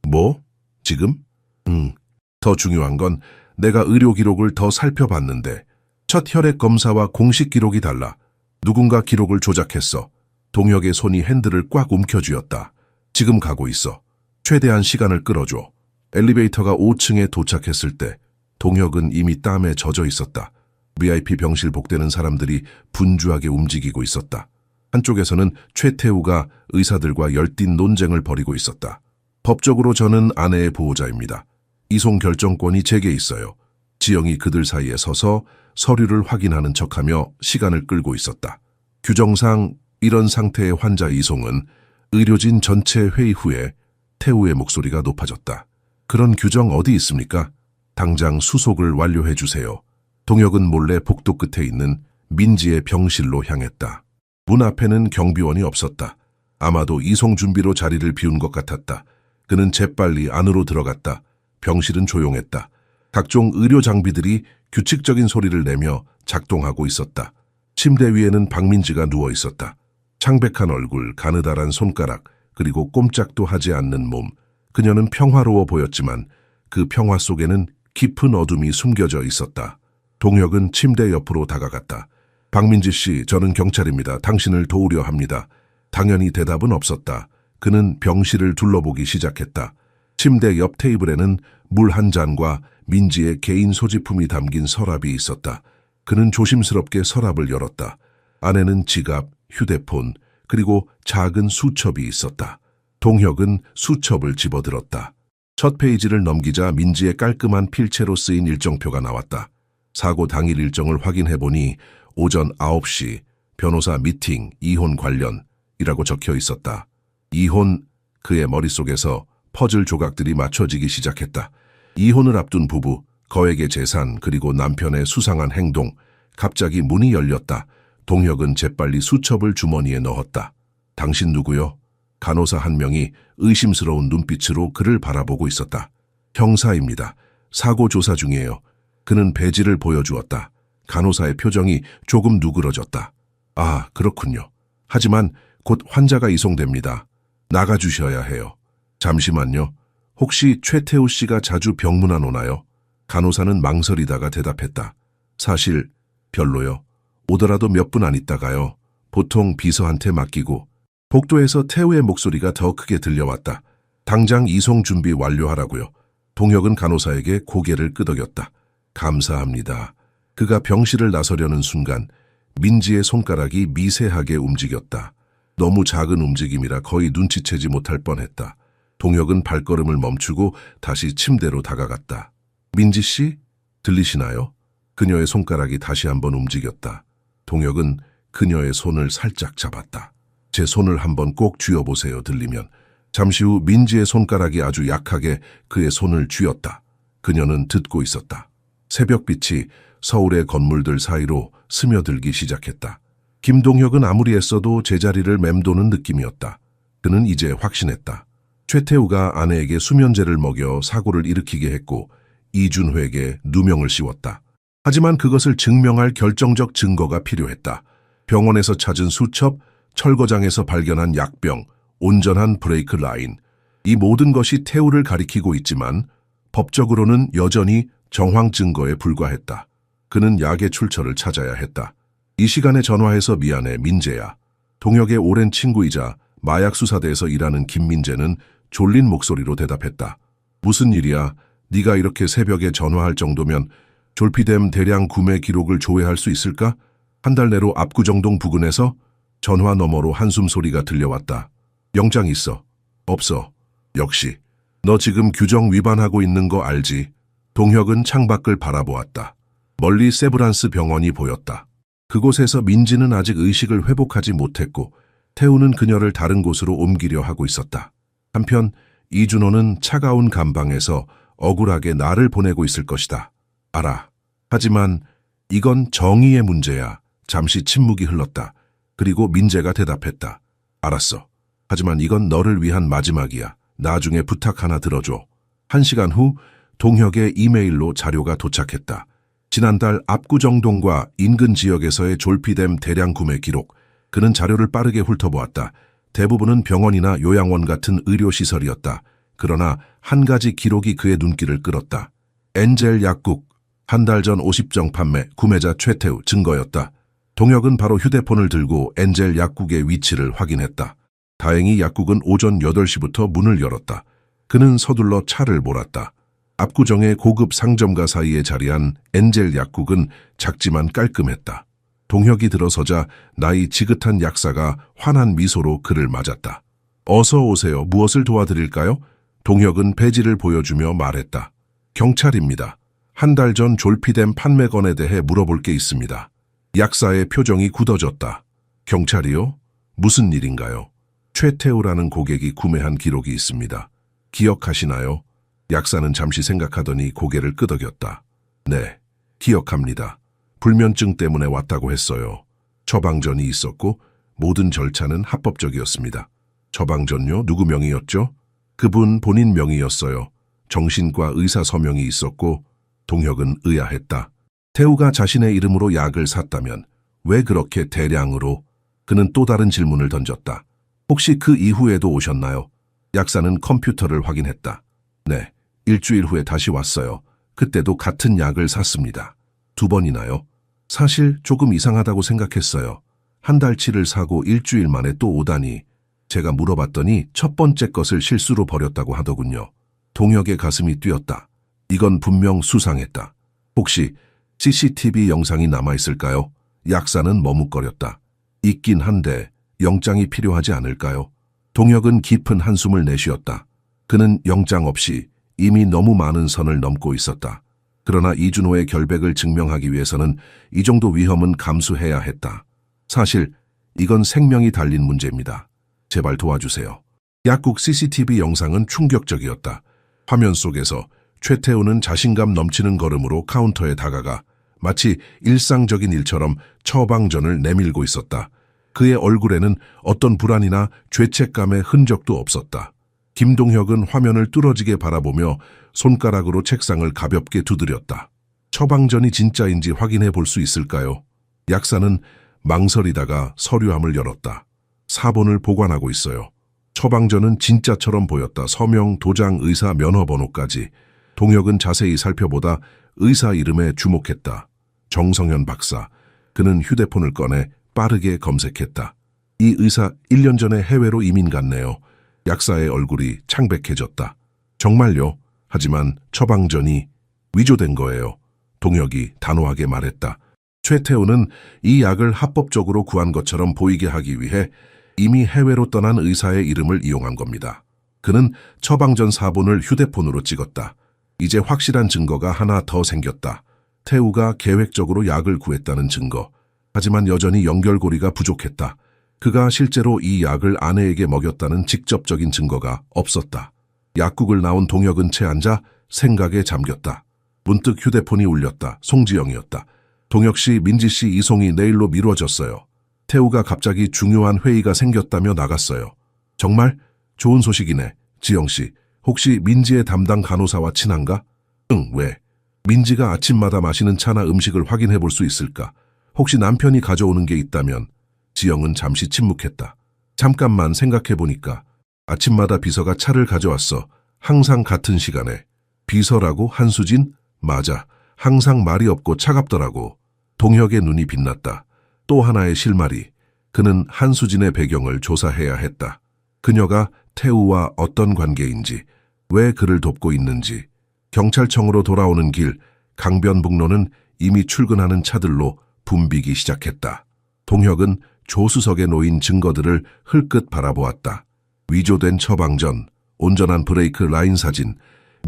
Speaker 1: 뭐? 지금? 응. 더 중요한 건 내가 의료 기록을 더 살펴봤는데 첫 혈액 검사와 공식 기록이 달라. 누군가 기록을 조작했어. 동혁의 손이 핸들을 꽉 움켜쥐었다. 지금 가고 있어. 최대한 시간을 끌어줘. 엘리베이터가 5층에 도착했을 때 동혁은 이미 땀에 젖어 있었다. VIP 병실 복되는 사람들이 분주하게 움직이고 있었다. 한쪽에서는 최태우가 의사들과 열띤 논쟁을 벌이고 있었다. 법적으로 저는 아내의 보호자입니다. 이송 결정권이 제게 있어요. 지영이 그들 사이에 서서 서류를 확인하는 척하며 시간을 끌고 있었다. 규정상 이런 상태의 환자 이송은 의료진 전체 회의 후에 태우의 목소리가 높아졌다. 그런 규정 어디 있습니까? 당장 수속을 완료해 주세요. 동혁은 몰래 복도 끝에 있는 민지의 병실로 향했다. 문 앞에는 경비원이 없었다. 아마도 이송 준비로 자리를 비운 것 같았다. 그는 재빨리 안으로 들어갔다. 병실은 조용했다. 각종 의료 장비들이 규칙적인 소리를 내며 작동하고 있었다. 침대 위에는 박민지가 누워 있었다. 창백한 얼굴, 가느다란 손가락, 그리고 꼼짝도 하지 않는 몸. 그녀는 평화로워 보였지만 그 평화 속에는 깊은 어둠이 숨겨져 있었다. 동혁은 침대 옆으로 다가갔다. 박민지 씨, 저는 경찰입니다. 당신을 도우려 합니다. 당연히 대답은 없었다. 그는 병실을 둘러보기 시작했다. 침대 옆 테이블에는 물 한 잔과 민지의 개인 소지품이 담긴 서랍이 있었다. 그는 조심스럽게 서랍을 열었다. 안에는 지갑, 휴대폰, 그리고 작은 수첩이 있었다. 동혁은 수첩을 집어들었다. 첫 페이지를 넘기자 민지의 깔끔한 필체로 쓰인 일정표가 나왔다. 사고 당일 일정을 확인해보니 오전 9시 변호사 미팅, 이혼 관련이라고 적혀 있었다. 이혼, 그의 머릿속에서 퍼즐 조각들이 맞춰지기 시작했다. 이혼을 앞둔 부부, 거액의 재산, 그리고 남편의 수상한 행동. 갑자기 문이 열렸다. 동혁은 재빨리 수첩을 주머니에 넣었다. 당신 누구요? 간호사 한 명이 의심스러운 눈빛으로 그를 바라보고 있었다. 형사입니다. 사고 조사 중이에요. 그는 배지를 보여주었다. 간호사의 표정이 조금 누그러졌다. 아, 그렇군요. 하지만 곧 환자가 이송됩니다. 나가주셔야 해요. 잠시만요. 혹시 최태우 씨가 자주 병문안 오나요? 간호사는 망설이다가 대답했다. 사실 별로요. 오더라도 몇 분 안 있다가요. 보통 비서한테 맡기고. 복도에서 태우의 목소리가 더 크게 들려왔다. 당장 이송 준비 완료하라고요. 동혁은 간호사에게 고개를 끄덕였다. 감사합니다. 그가 병실을 나서려는 순간 민지의 손가락이 미세하게 움직였다. 너무 작은 움직임이라 거의 눈치채지 못할 뻔했다. 동혁은 발걸음을 멈추고 다시 침대로 다가갔다. 민지 씨? 들리시나요? 그녀의 손가락이 다시 한번 움직였다. 동혁은 그녀의 손을 살짝 잡았다. 제 손을 한번 꼭 쥐어보세요, 들리면. 잠시 후 민지의 손가락이 아주 약하게 그의 손을 쥐었다. 그녀는 듣고 있었다. 새벽빛이 서울의 건물들 사이로 스며들기 시작했다. 김동혁은 아무리 애써도 제자리를 맴도는 느낌이었다. 그는 이제 확신했다. 최태우가 아내에게 수면제를 먹여 사고를 일으키게 했고 이준회에게 누명을 씌웠다. 하지만 그것을 증명할 결정적 증거가 필요했다. 병원에서 찾은 수첩, 철거장에서 발견한 약병, 온전한 브레이크 라인. 이 모든 것이 태우를 가리키고 있지만 법적으로는 여전히 정황 증거에 불과했다. 그는 약의 출처를 찾아야 했다. 이 시간에 전화해서 미안해, 민재야. 동혁의 오랜 친구이자 마약수사대에서 일하는 김민재는 졸린 목소리로 대답했다. 무슨 일이야? 네가 이렇게 새벽에 전화할 정도면 졸피뎀 대량 구매 기록을 조회할 수 있을까? 한 달 내로 압구정동 부근에서 전화 너머로 한숨 소리가 들려왔다. 영장 있어? 없어. 역시. 너 지금 규정 위반하고 있는 거 알지? 동혁은 창밖을 바라보았다. 멀리 세브란스 병원이 보였다. 그곳에서 민지는 아직 의식을 회복하지 못했고 태우는 그녀를 다른 곳으로 옮기려 하고 있었다. 한편 이준호는 차가운 감방에서 억울하게 나를 보내고 있을 것이다. 알아. 하지만 이건 정의의 문제야. 잠시 침묵이 흘렀다. 그리고 민재가 대답했다. 알았어. 하지만 이건 너를 위한 마지막이야. 나중에 부탁 하나 들어줘. 1시간 후 동혁의 이메일로 자료가 도착했다. 지난달 압구정동과 인근 지역에서의 졸피뎀 대량 구매 기록. 그는 자료를 빠르게 훑어보았다. 대부분은 병원이나 요양원 같은 의료시설이었다. 그러나 한 가지 기록이 그의 눈길을 끌었다. 엔젤 약국. 한 달 전 50정 판매, 구매자 최태우 증거였다. 동혁은 바로 휴대폰을 들고 엔젤 약국의 위치를 확인했다. 다행히 약국은 오전 8시부터 문을 열었다. 그는 서둘러 차를 몰았다. 압구정의 고급 상점가 사이에 자리한 엔젤 약국은 작지만 깔끔했다. 동혁이 들어서자 나이 지긋한 약사가 환한 미소로 그를 맞았다. 어서 오세요. 무엇을 도와드릴까요? 동혁은 배지를 보여주며 말했다. 경찰입니다. 한 달 전 졸피뎀 판매건에 대해 물어볼 게 있습니다. 약사의 표정이 굳어졌다. 경찰이요? 무슨 일인가요? 최태우라는 고객이 구매한 기록이 있습니다. 기억하시나요? 약사는 잠시 생각하더니 고개를 끄덕였다. 네, 기억합니다. 불면증 때문에 왔다고 했어요. 처방전이 있었고 모든 절차는 합법적이었습니다. 처방전요? 누구 명의였죠? 그분 본인 명의였어요. 정신과 의사 서명이 있었고. 동혁은 의아했다. 태우가 자신의 이름으로 약을 샀다면 왜 그렇게 대량으로? 그는 또 다른 질문을 던졌다. 혹시 그 이후에도 오셨나요? 약사는 컴퓨터를 확인했다. 네, 일주일 후에 다시 왔어요. 그때도 같은 약을 샀습니다. 2번이나요? 사실 조금 이상하다고 생각했어요. 한 달치를 사고 일주일 만에 또 오다니. 제가 물어봤더니 첫 번째 것을 실수로 버렸다고 하더군요. 동혁의 가슴이 뛰었다. 이건 분명 수상했다. 혹시 CCTV 영상이 남아있을까요? 약사는 머뭇거렸다. 있긴 한데 영장이 필요하지 않을까요? 동혁은 깊은 한숨을 내쉬었다. 그는 영장 없이 이미 너무 많은 선을 넘고 있었다. 그러나 이준호의 결백을 증명하기 위해서는 이 정도 위험은 감수해야 했다. 사실 이건 생명이 달린 문제입니다. 제발 도와주세요. 약국 CCTV 영상은 충격적이었다. 화면 속에서 최태우는 자신감 넘치는 걸음으로 카운터에 다가가 마치 일상적인 일처럼 처방전을 내밀고 있었다. 그의 얼굴에는 어떤 불안이나 죄책감의 흔적도 없었다. 김동혁은 화면을 뚫어지게 바라보며 손가락으로 책상을 가볍게 두드렸다. 처방전이 진짜인지 확인해 볼 수 있을까요? 약사는 망설이다가 서류함을 열었다. 사본을 보관하고 있어요. 처방전은 진짜처럼 보였다. 서명, 도장, 의사 면허번호까지. 동혁은 자세히 살펴보다 의사 이름에 주목했다. 정성현 박사. 그는 휴대폰을 꺼내 빠르게 검색했다. 이 의사 1년 전에 해외로 이민 갔네요. 약사의 얼굴이 창백해졌다. 정말요? 하지만 처방전이 위조된 거예요. 동혁이 단호하게 말했다. 최태우는 이 약을 합법적으로 구한 것처럼 보이게 하기 위해 이미 해외로 떠난 의사의 이름을 이용한 겁니다. 그는 처방전 사본을 휴대폰으로 찍었다. 이제 확실한 증거가 하나 더 생겼다. 태우가 계획적으로 약을 구했다는 증거. 하지만 여전히 연결고리가 부족했다. 그가 실제로 이 약을 아내에게 먹였다는 직접적인 증거가 없었다. 약국을 나온 동혁은 채 앉아 생각에 잠겼다. 문득 휴대폰이 울렸다. 송지영이었다. 동혁 씨, 민지 씨 이송이 내일로 미뤄졌어요. 태우가 갑자기 중요한 회의가 생겼다며 나갔어요. 정말? 좋은 소식이네. 지영 씨, 혹시 민지의 담당 간호사와 친한가? 응, 왜? 민지가 아침마다 마시는 차나 음식을 확인해 볼 수 있을까? 혹시 남편이 가져오는 게 있다면? 지영은 잠시 침묵했다. 잠깐만 생각해 보니까 아침마다 비서가 차를 가져왔어. 항상 같은 시간에. 비서라고? 한수진? 맞아. 항상 말이 없고 차갑더라고. 동혁의 눈이 빛났다. 또 하나의 실마리. 그는 한수진의 배경을 조사해야 했다. 그녀가 태우와 어떤 관계인지, 왜 그를 돕고 있는지. 경찰청으로 돌아오는 길, 강변북로는 이미 출근하는 차들로 붐비기 시작했다. 동혁은 조수석에 놓인 증거들을 흘끗 바라보았다. 위조된 처방전, 온전한 브레이크 라인 사진,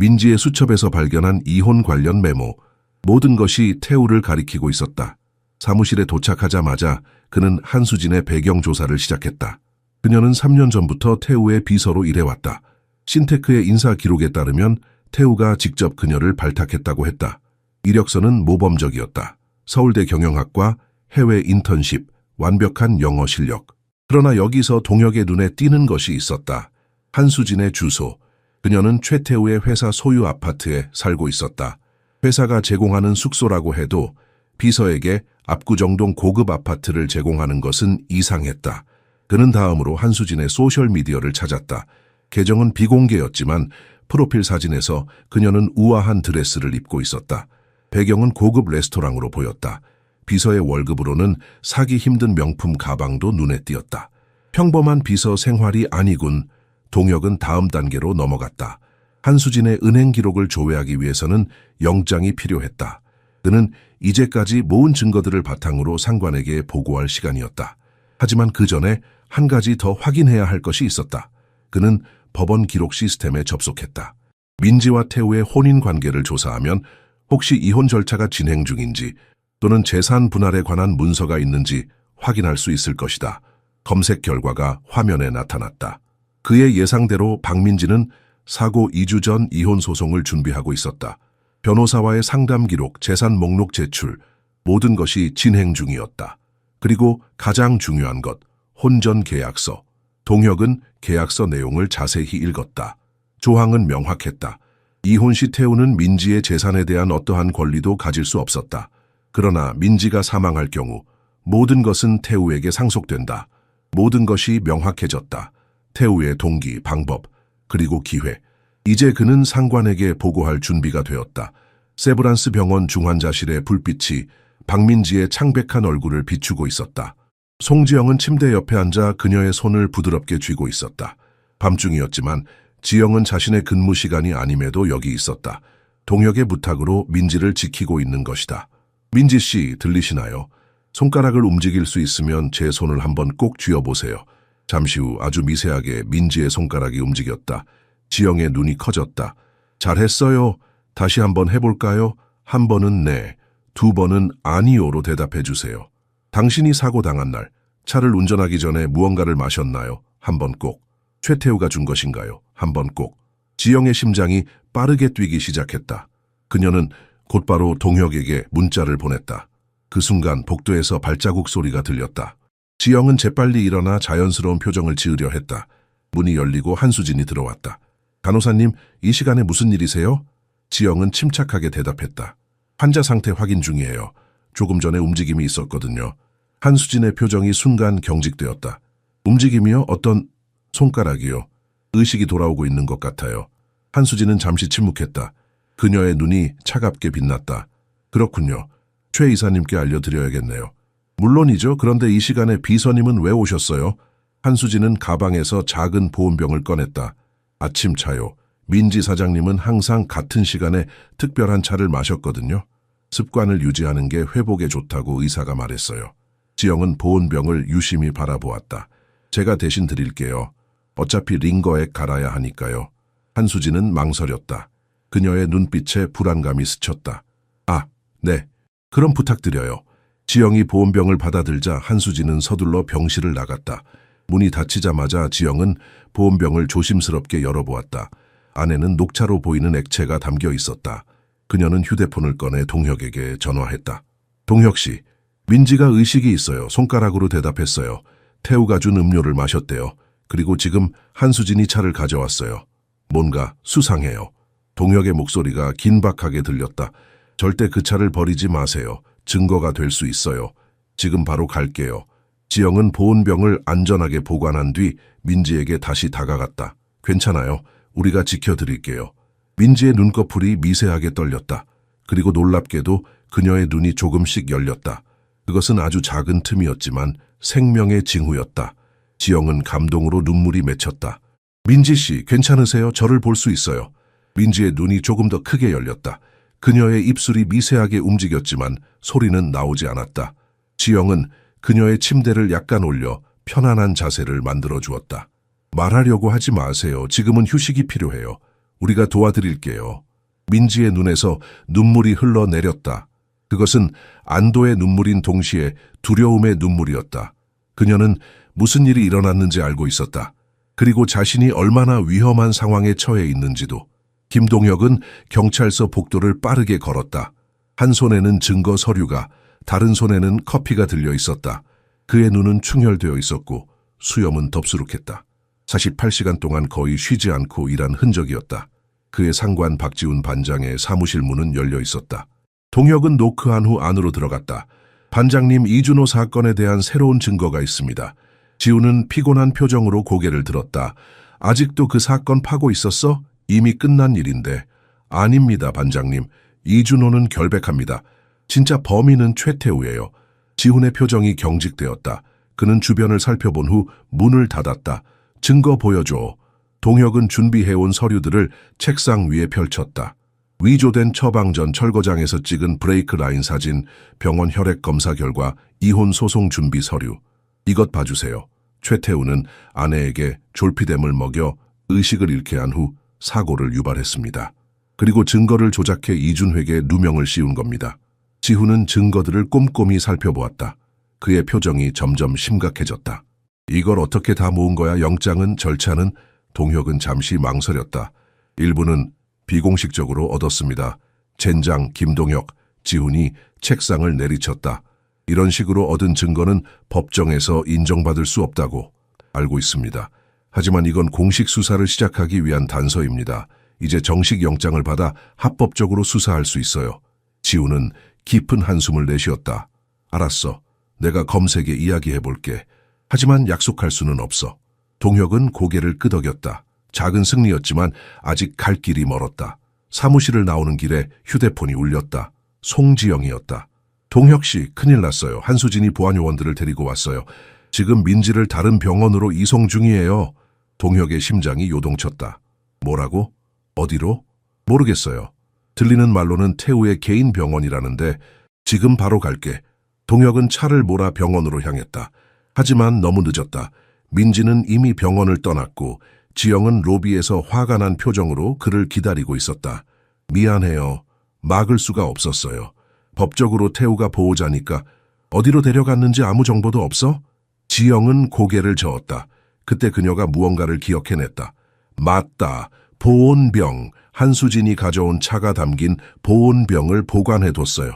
Speaker 1: 민지의 수첩에서 발견한 이혼 관련 메모, 모든 것이 태우를 가리키고 있었다. 사무실에 도착하자마자 그는 한수진의 배경 조사를 시작했다. 그녀는 3년 전부터 태우의 비서로 일해왔다. 신테크의 인사 기록에 따르면 태우가 직접 그녀를 발탁했다고 했다. 이력서는 모범적이었다. 서울대 경영학과, 해외 인턴십, 완벽한 영어 실력. 그러나 여기서 동혁의 눈에 띄는 것이 있었다. 한수진의 주소. 그녀는 최태우의 회사 소유 아파트에 살고 있었다. 회사가 제공하는 숙소라고 해도 비서에게 압구정동 고급 아파트를 제공하는 것은 이상했다. 그는 다음으로 한수진의 소셜미디어를 찾았다. 계정은 비공개였지만 프로필 사진에서 그녀는 우아한 드레스를 입고 있었다. 배경은 고급 레스토랑으로 보였다. 비서의 월급으로는 사기 힘든 명품 가방도 눈에 띄었다. 평범한 비서 생활이 아니군. 동혁은 다음 단계로 넘어갔다. 한수진의 은행 기록을 조회하기 위해서는 영장이 필요했다. 그는 이제까지 모은 증거들을 바탕으로 상관에게 보고할 시간이었다. 하지만 그 전에 한 가지 더 확인해야 할 것이 있었다. 그는 법원 기록 시스템에 접속했다. 민지와 태우의 혼인 관계를 조사하면 혹시 이혼 절차가 진행 중인지 또는 재산 분할에 관한 문서가 있는지 확인할 수 있을 것이다. 검색 결과가 화면에 나타났다. 그의 예상대로 박민지는 사고 2주 전 이혼 소송을 준비하고 있었다. 변호사와의 상담 기록, 재산 목록 제출, 모든 것이 진행 중이었다. 그리고 가장 중요한 것, 혼전 계약서. 동혁은 계약서 내용을 자세히 읽었다. 조항은 명확했다. 이혼 시 태우는 민지의 재산에 대한 어떠한 권리도 가질 수 없었다. 그러나 민지가 사망할 경우 모든 것은 태우에게 상속된다. 모든 것이 명확해졌다. 태우의 동기, 방법, 그리고 기회. 이제 그는 상관에게 보고할 준비가 되었다. 세브란스 병원 중환자실의 불빛이 박민지의 창백한 얼굴을 비추고 있었다. 송지영은 침대 옆에 앉아 그녀의 손을 부드럽게 쥐고 있었다. 밤중이었지만 지영은 자신의 근무 시간이 아님에도 여기 있었다. 동혁의 부탁으로 민지를 지키고 있는 것이다. 민지 씨, 들리시나요? 손가락을 움직일 수 있으면 제 손을 한번 꼭 쥐어보세요. 잠시 후 아주 미세하게 민지의 손가락이 움직였다. 지영의 눈이 커졌다. 잘했어요. 다시 한번 해볼까요? 한 번은 네, 두 번은 아니요로 대답해 주세요. 당신이 사고 당한 날, 차를 운전하기 전에 무언가를 마셨나요? 한 번 꼭. 최태우가 준 것인가요? 한 번 꼭. 지영의 심장이 빠르게 뛰기 시작했다. 그녀는 곧바로 동혁에게 문자를 보냈다. 그 순간 복도에서 발자국 소리가 들렸다. 지영은 재빨리 일어나 자연스러운 표정을 지으려 했다. 문이 열리고 한수진이 들어왔다. 간호사님, 이 시간에 무슨 일이세요? 지영은 침착하게 대답했다. 환자 상태 확인 중이에요. 조금 전에 움직임이 있었거든요. 한수진의 표정이 순간 경직되었다. 움직임이요? 어떤... 손가락이요. 의식이 돌아오고 있는 것 같아요. 한수진은 잠시 침묵했다. 그녀의 눈이 차갑게 빛났다. 그렇군요. 최 이사님께 알려드려야겠네요. 물론이죠. 그런데 이 시간에 비서님은 왜 오셨어요? 한수진은 가방에서 작은 보온병을 꺼냈다. 아침 차요. 민지 사장님은 항상 같은 시간에 특별한 차를 마셨거든요. 습관을 유지하는 게 회복에 좋다고 의사가 말했어요. 지영은 보온병을 유심히 바라보았다. 제가 대신 드릴게요. 어차피 링거에 갈아야 하니까요. 한수진은 망설였다. 그녀의 눈빛에 불안감이 스쳤다. 아, 네. 그럼 부탁드려요. 지영이 보온병을 받아들자 한수진은 서둘러 병실을 나갔다. 문이 닫히자마자 지영은 보온병을 조심스럽게 열어보았다. 안에는 녹차로 보이는 액체가 담겨 있었다. 그녀는 휴대폰을 꺼내 동혁에게 전화했다. 동혁 씨, 민지가 의식이 있어요. 손가락으로 대답했어요. 태우가 준 음료를 마셨대요. 그리고 지금 한수진이 차를 가져왔어요. 뭔가 수상해요. 동혁의 목소리가 긴박하게 들렸다. 절대 그 차를 버리지 마세요. 증거가 될 수 있어요. 지금 바로 갈게요. 지영은 보온병을 안전하게 보관한 뒤 민지에게 다시 다가갔다. 괜찮아요. 우리가 지켜드릴게요. 민지의 눈꺼풀이 미세하게 떨렸다. 그리고 놀랍게도 그녀의 눈이 조금씩 열렸다. 그것은 아주 작은 틈이었지만 생명의 징후였다. 지영은 감동으로 눈물이 맺혔다. 민지 씨, 괜찮으세요? 저를 볼 수 있어요. 민지의 눈이 조금 더 크게 열렸다. 그녀의 입술이 미세하게 움직였지만 소리는 나오지 않았다. 지영은 그녀의 침대를 약간 올려 편안한 자세를 만들어 주었다. 말하려고 하지 마세요. 지금은 휴식이 필요해요. 우리가 도와드릴게요. 민지의 눈에서 눈물이 흘러내렸다. 그것은 안도의 눈물인 동시에 두려움의 눈물이었다. 그녀는 무슨 일이 일어났는지 알고 있었다. 그리고 자신이 얼마나 위험한 상황에 처해 있는지도. 김동혁은 경찰서 복도를 빠르게 걸었다. 한 손에는 증거 서류가, 다른 손에는 커피가 들려 있었다. 그의 눈은 충혈되어 있었고 수염은 덥수룩했다. 48시간 동안 거의 쉬지 않고 일한 흔적이었다. 그의 상관 박지훈 반장의 사무실 문은 열려 있었다. 동혁은 노크한 후 안으로 들어갔다. 반장님, 이준호 사건에 대한 새로운 증거가 있습니다. 지훈은 피곤한 표정으로 고개를 들었다. 아직도 그 사건 파고 있었어? 이미 끝난 일인데. 아닙니다, 반장님. 이준호는 결백합니다. 진짜 범인은 최태우예요. 지훈의 표정이 경직되었다. 그는 주변을 살펴본 후 문을 닫았다. 증거 보여줘. 동혁은 준비해온 서류들을 책상 위에 펼쳤다. 위조된 처방 전 철거장에서 찍은 브레이크 라인 사진, 병원 혈액 검사 결과, 이혼 소송 준비 서류. 이것 봐주세요. 최태우는 아내에게 졸피뎀을 먹여 의식을 잃게 한 후 사고를 유발했습니다. 그리고 증거를 조작해 이준회에게 누명을 씌운 겁니다. 지훈은 증거들을 꼼꼼히 살펴보았다. 그의 표정이 점점 심각해졌다. 이걸 어떻게 다 모은 거야? 영장은, 절차는? 동혁은 잠시 망설였다. 일부는 비공식적으로 얻었습니다. 젠장, 김동혁, 지훈이 책상을 내리쳤다. 이런 식으로 얻은 증거는 법정에서 인정받을 수 없다고 알고 있습니다. 하지만 이건 공식 수사를 시작하기 위한 단서입니다. 이제 정식 영장을 받아 합법적으로 수사할 수 있어요. 지훈은 깊은 한숨을 내쉬었다. 알았어. 내가 검색에 이야기해볼게. 하지만 약속할 수는 없어. 동혁은 고개를 끄덕였다. 작은 승리였지만 아직 갈 길이 멀었다. 사무실을 나오는 길에 휴대폰이 울렸다. 송지영이었다. 동혁 씨, 큰일 났어요. 한수진이 보안요원들을 데리고 왔어요. 지금 민지를 다른 병원으로 이송 중이에요. 동혁의 심장이 요동쳤다. 뭐라고? 어디로? 모르겠어요. 들리는 말로는 태우의 개인 병원이라는데 지금 바로 갈게. 동혁은 차를 몰아 병원으로 향했다. 하지만 너무 늦었다. 민지는 이미 병원을 떠났고 지영은 로비에서 화가 난 표정으로 그를 기다리고 있었다. 미안해요. 막을 수가 없었어요. 법적으로 태우가 보호자니까. 어디로 데려갔는지 아무 정보도 없어? 지영은 고개를 저었다. 그때 그녀가 무언가를 기억해냈다. 맞다. 보온병. 한수진이 가져온 차가 담긴 보온병을 보관해뒀어요.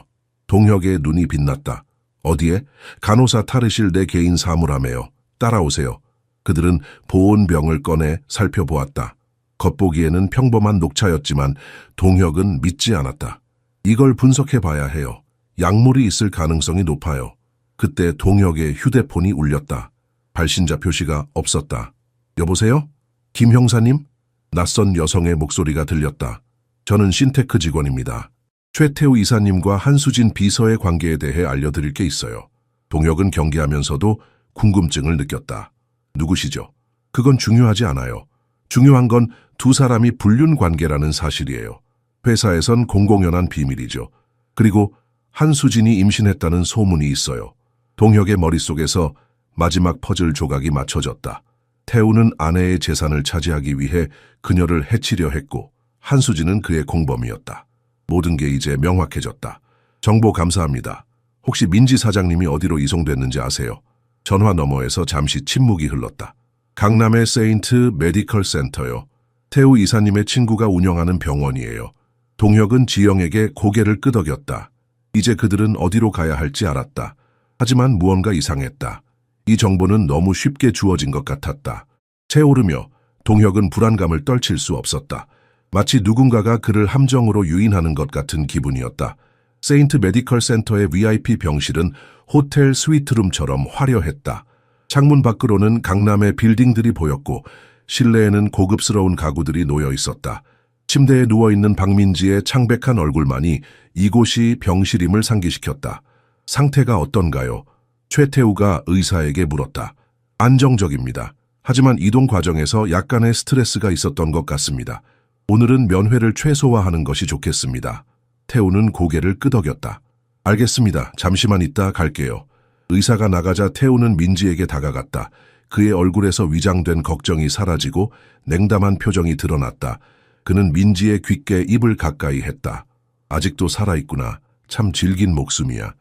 Speaker 1: 동혁의 눈이 빛났다. 어디에? 간호사 탈의실 내 개인 사물함에요. 따라오세요. 그들은 보온병을 꺼내 살펴보았다. 겉보기에는 평범한 녹차였지만 동혁은 믿지 않았다. 이걸 분석해봐야 해요. 약물이 있을 가능성이 높아요. 그때 동혁의 휴대폰이 울렸다. 발신자 표시가 없었다. 여보세요? 김 형사님? 낯선 여성의 목소리가 들렸다. 저는 신테크 직원입니다. 최태우 이사님과 한수진 비서의 관계에 대해 알려드릴 게 있어요. 동혁은 경계하면서도 궁금증을 느꼈다. 누구시죠? 그건 중요하지 않아요. 중요한 건 두 사람이 불륜 관계라는 사실이에요. 회사에선 공공연한 비밀이죠. 그리고 한수진이 임신했다는 소문이 있어요. 동혁의 머릿속에서 마지막 퍼즐 조각이 맞춰졌다. 태우는 아내의 재산을 차지하기 위해 그녀를 해치려 했고 한수진은 그의 공범이었다. 모든 게 이제 명확해졌다. 정보 감사합니다. 혹시 민지 사장님이 어디로 이송됐는지 아세요? 전화 너머에서 잠시 침묵이 흘렀다. 강남의 세인트 메디컬 센터요. 태우 이사님의 친구가 운영하는 병원이에요. 동혁은 지영에게 고개를 끄덕였다. 이제 그들은 어디로 가야 할지 알았다. 하지만 무언가 이상했다. 이 정보는 너무 쉽게 주어진 것 같았다. 채오르며 동혁은 불안감을 떨칠 수 없었다. 마치 누군가가 그를 함정으로 유인하는 것 같은 기분이었다. 세인트 메디컬 센터의 VIP 병실은 호텔 스위트룸처럼 화려했다. 창문 밖으로는 강남의 빌딩들이 보였고 실내에는 고급스러운 가구들이 놓여 있었다. 침대에 누워있는 박민지의 창백한 얼굴만이 이곳이 병실임을 상기시켰다. 상태가 어떤가요? 최태우가 의사에게 물었다. 안정적입니다. 하지만 이동 과정에서 약간의 스트레스가 있었던 것 같습니다. 오늘은 면회를 최소화하는 것이 좋겠습니다. 태우는 고개를 끄덕였다. 알겠습니다. 잠시만 있다 갈게요. 의사가 나가자 태우는 민지에게 다가갔다. 그의 얼굴에서 위장된 걱정이 사라지고 냉담한 표정이 드러났다. 그는 민지의 귓게 입을 가까이 했다. 아직도 살아있구나. 참 질긴 목숨이야.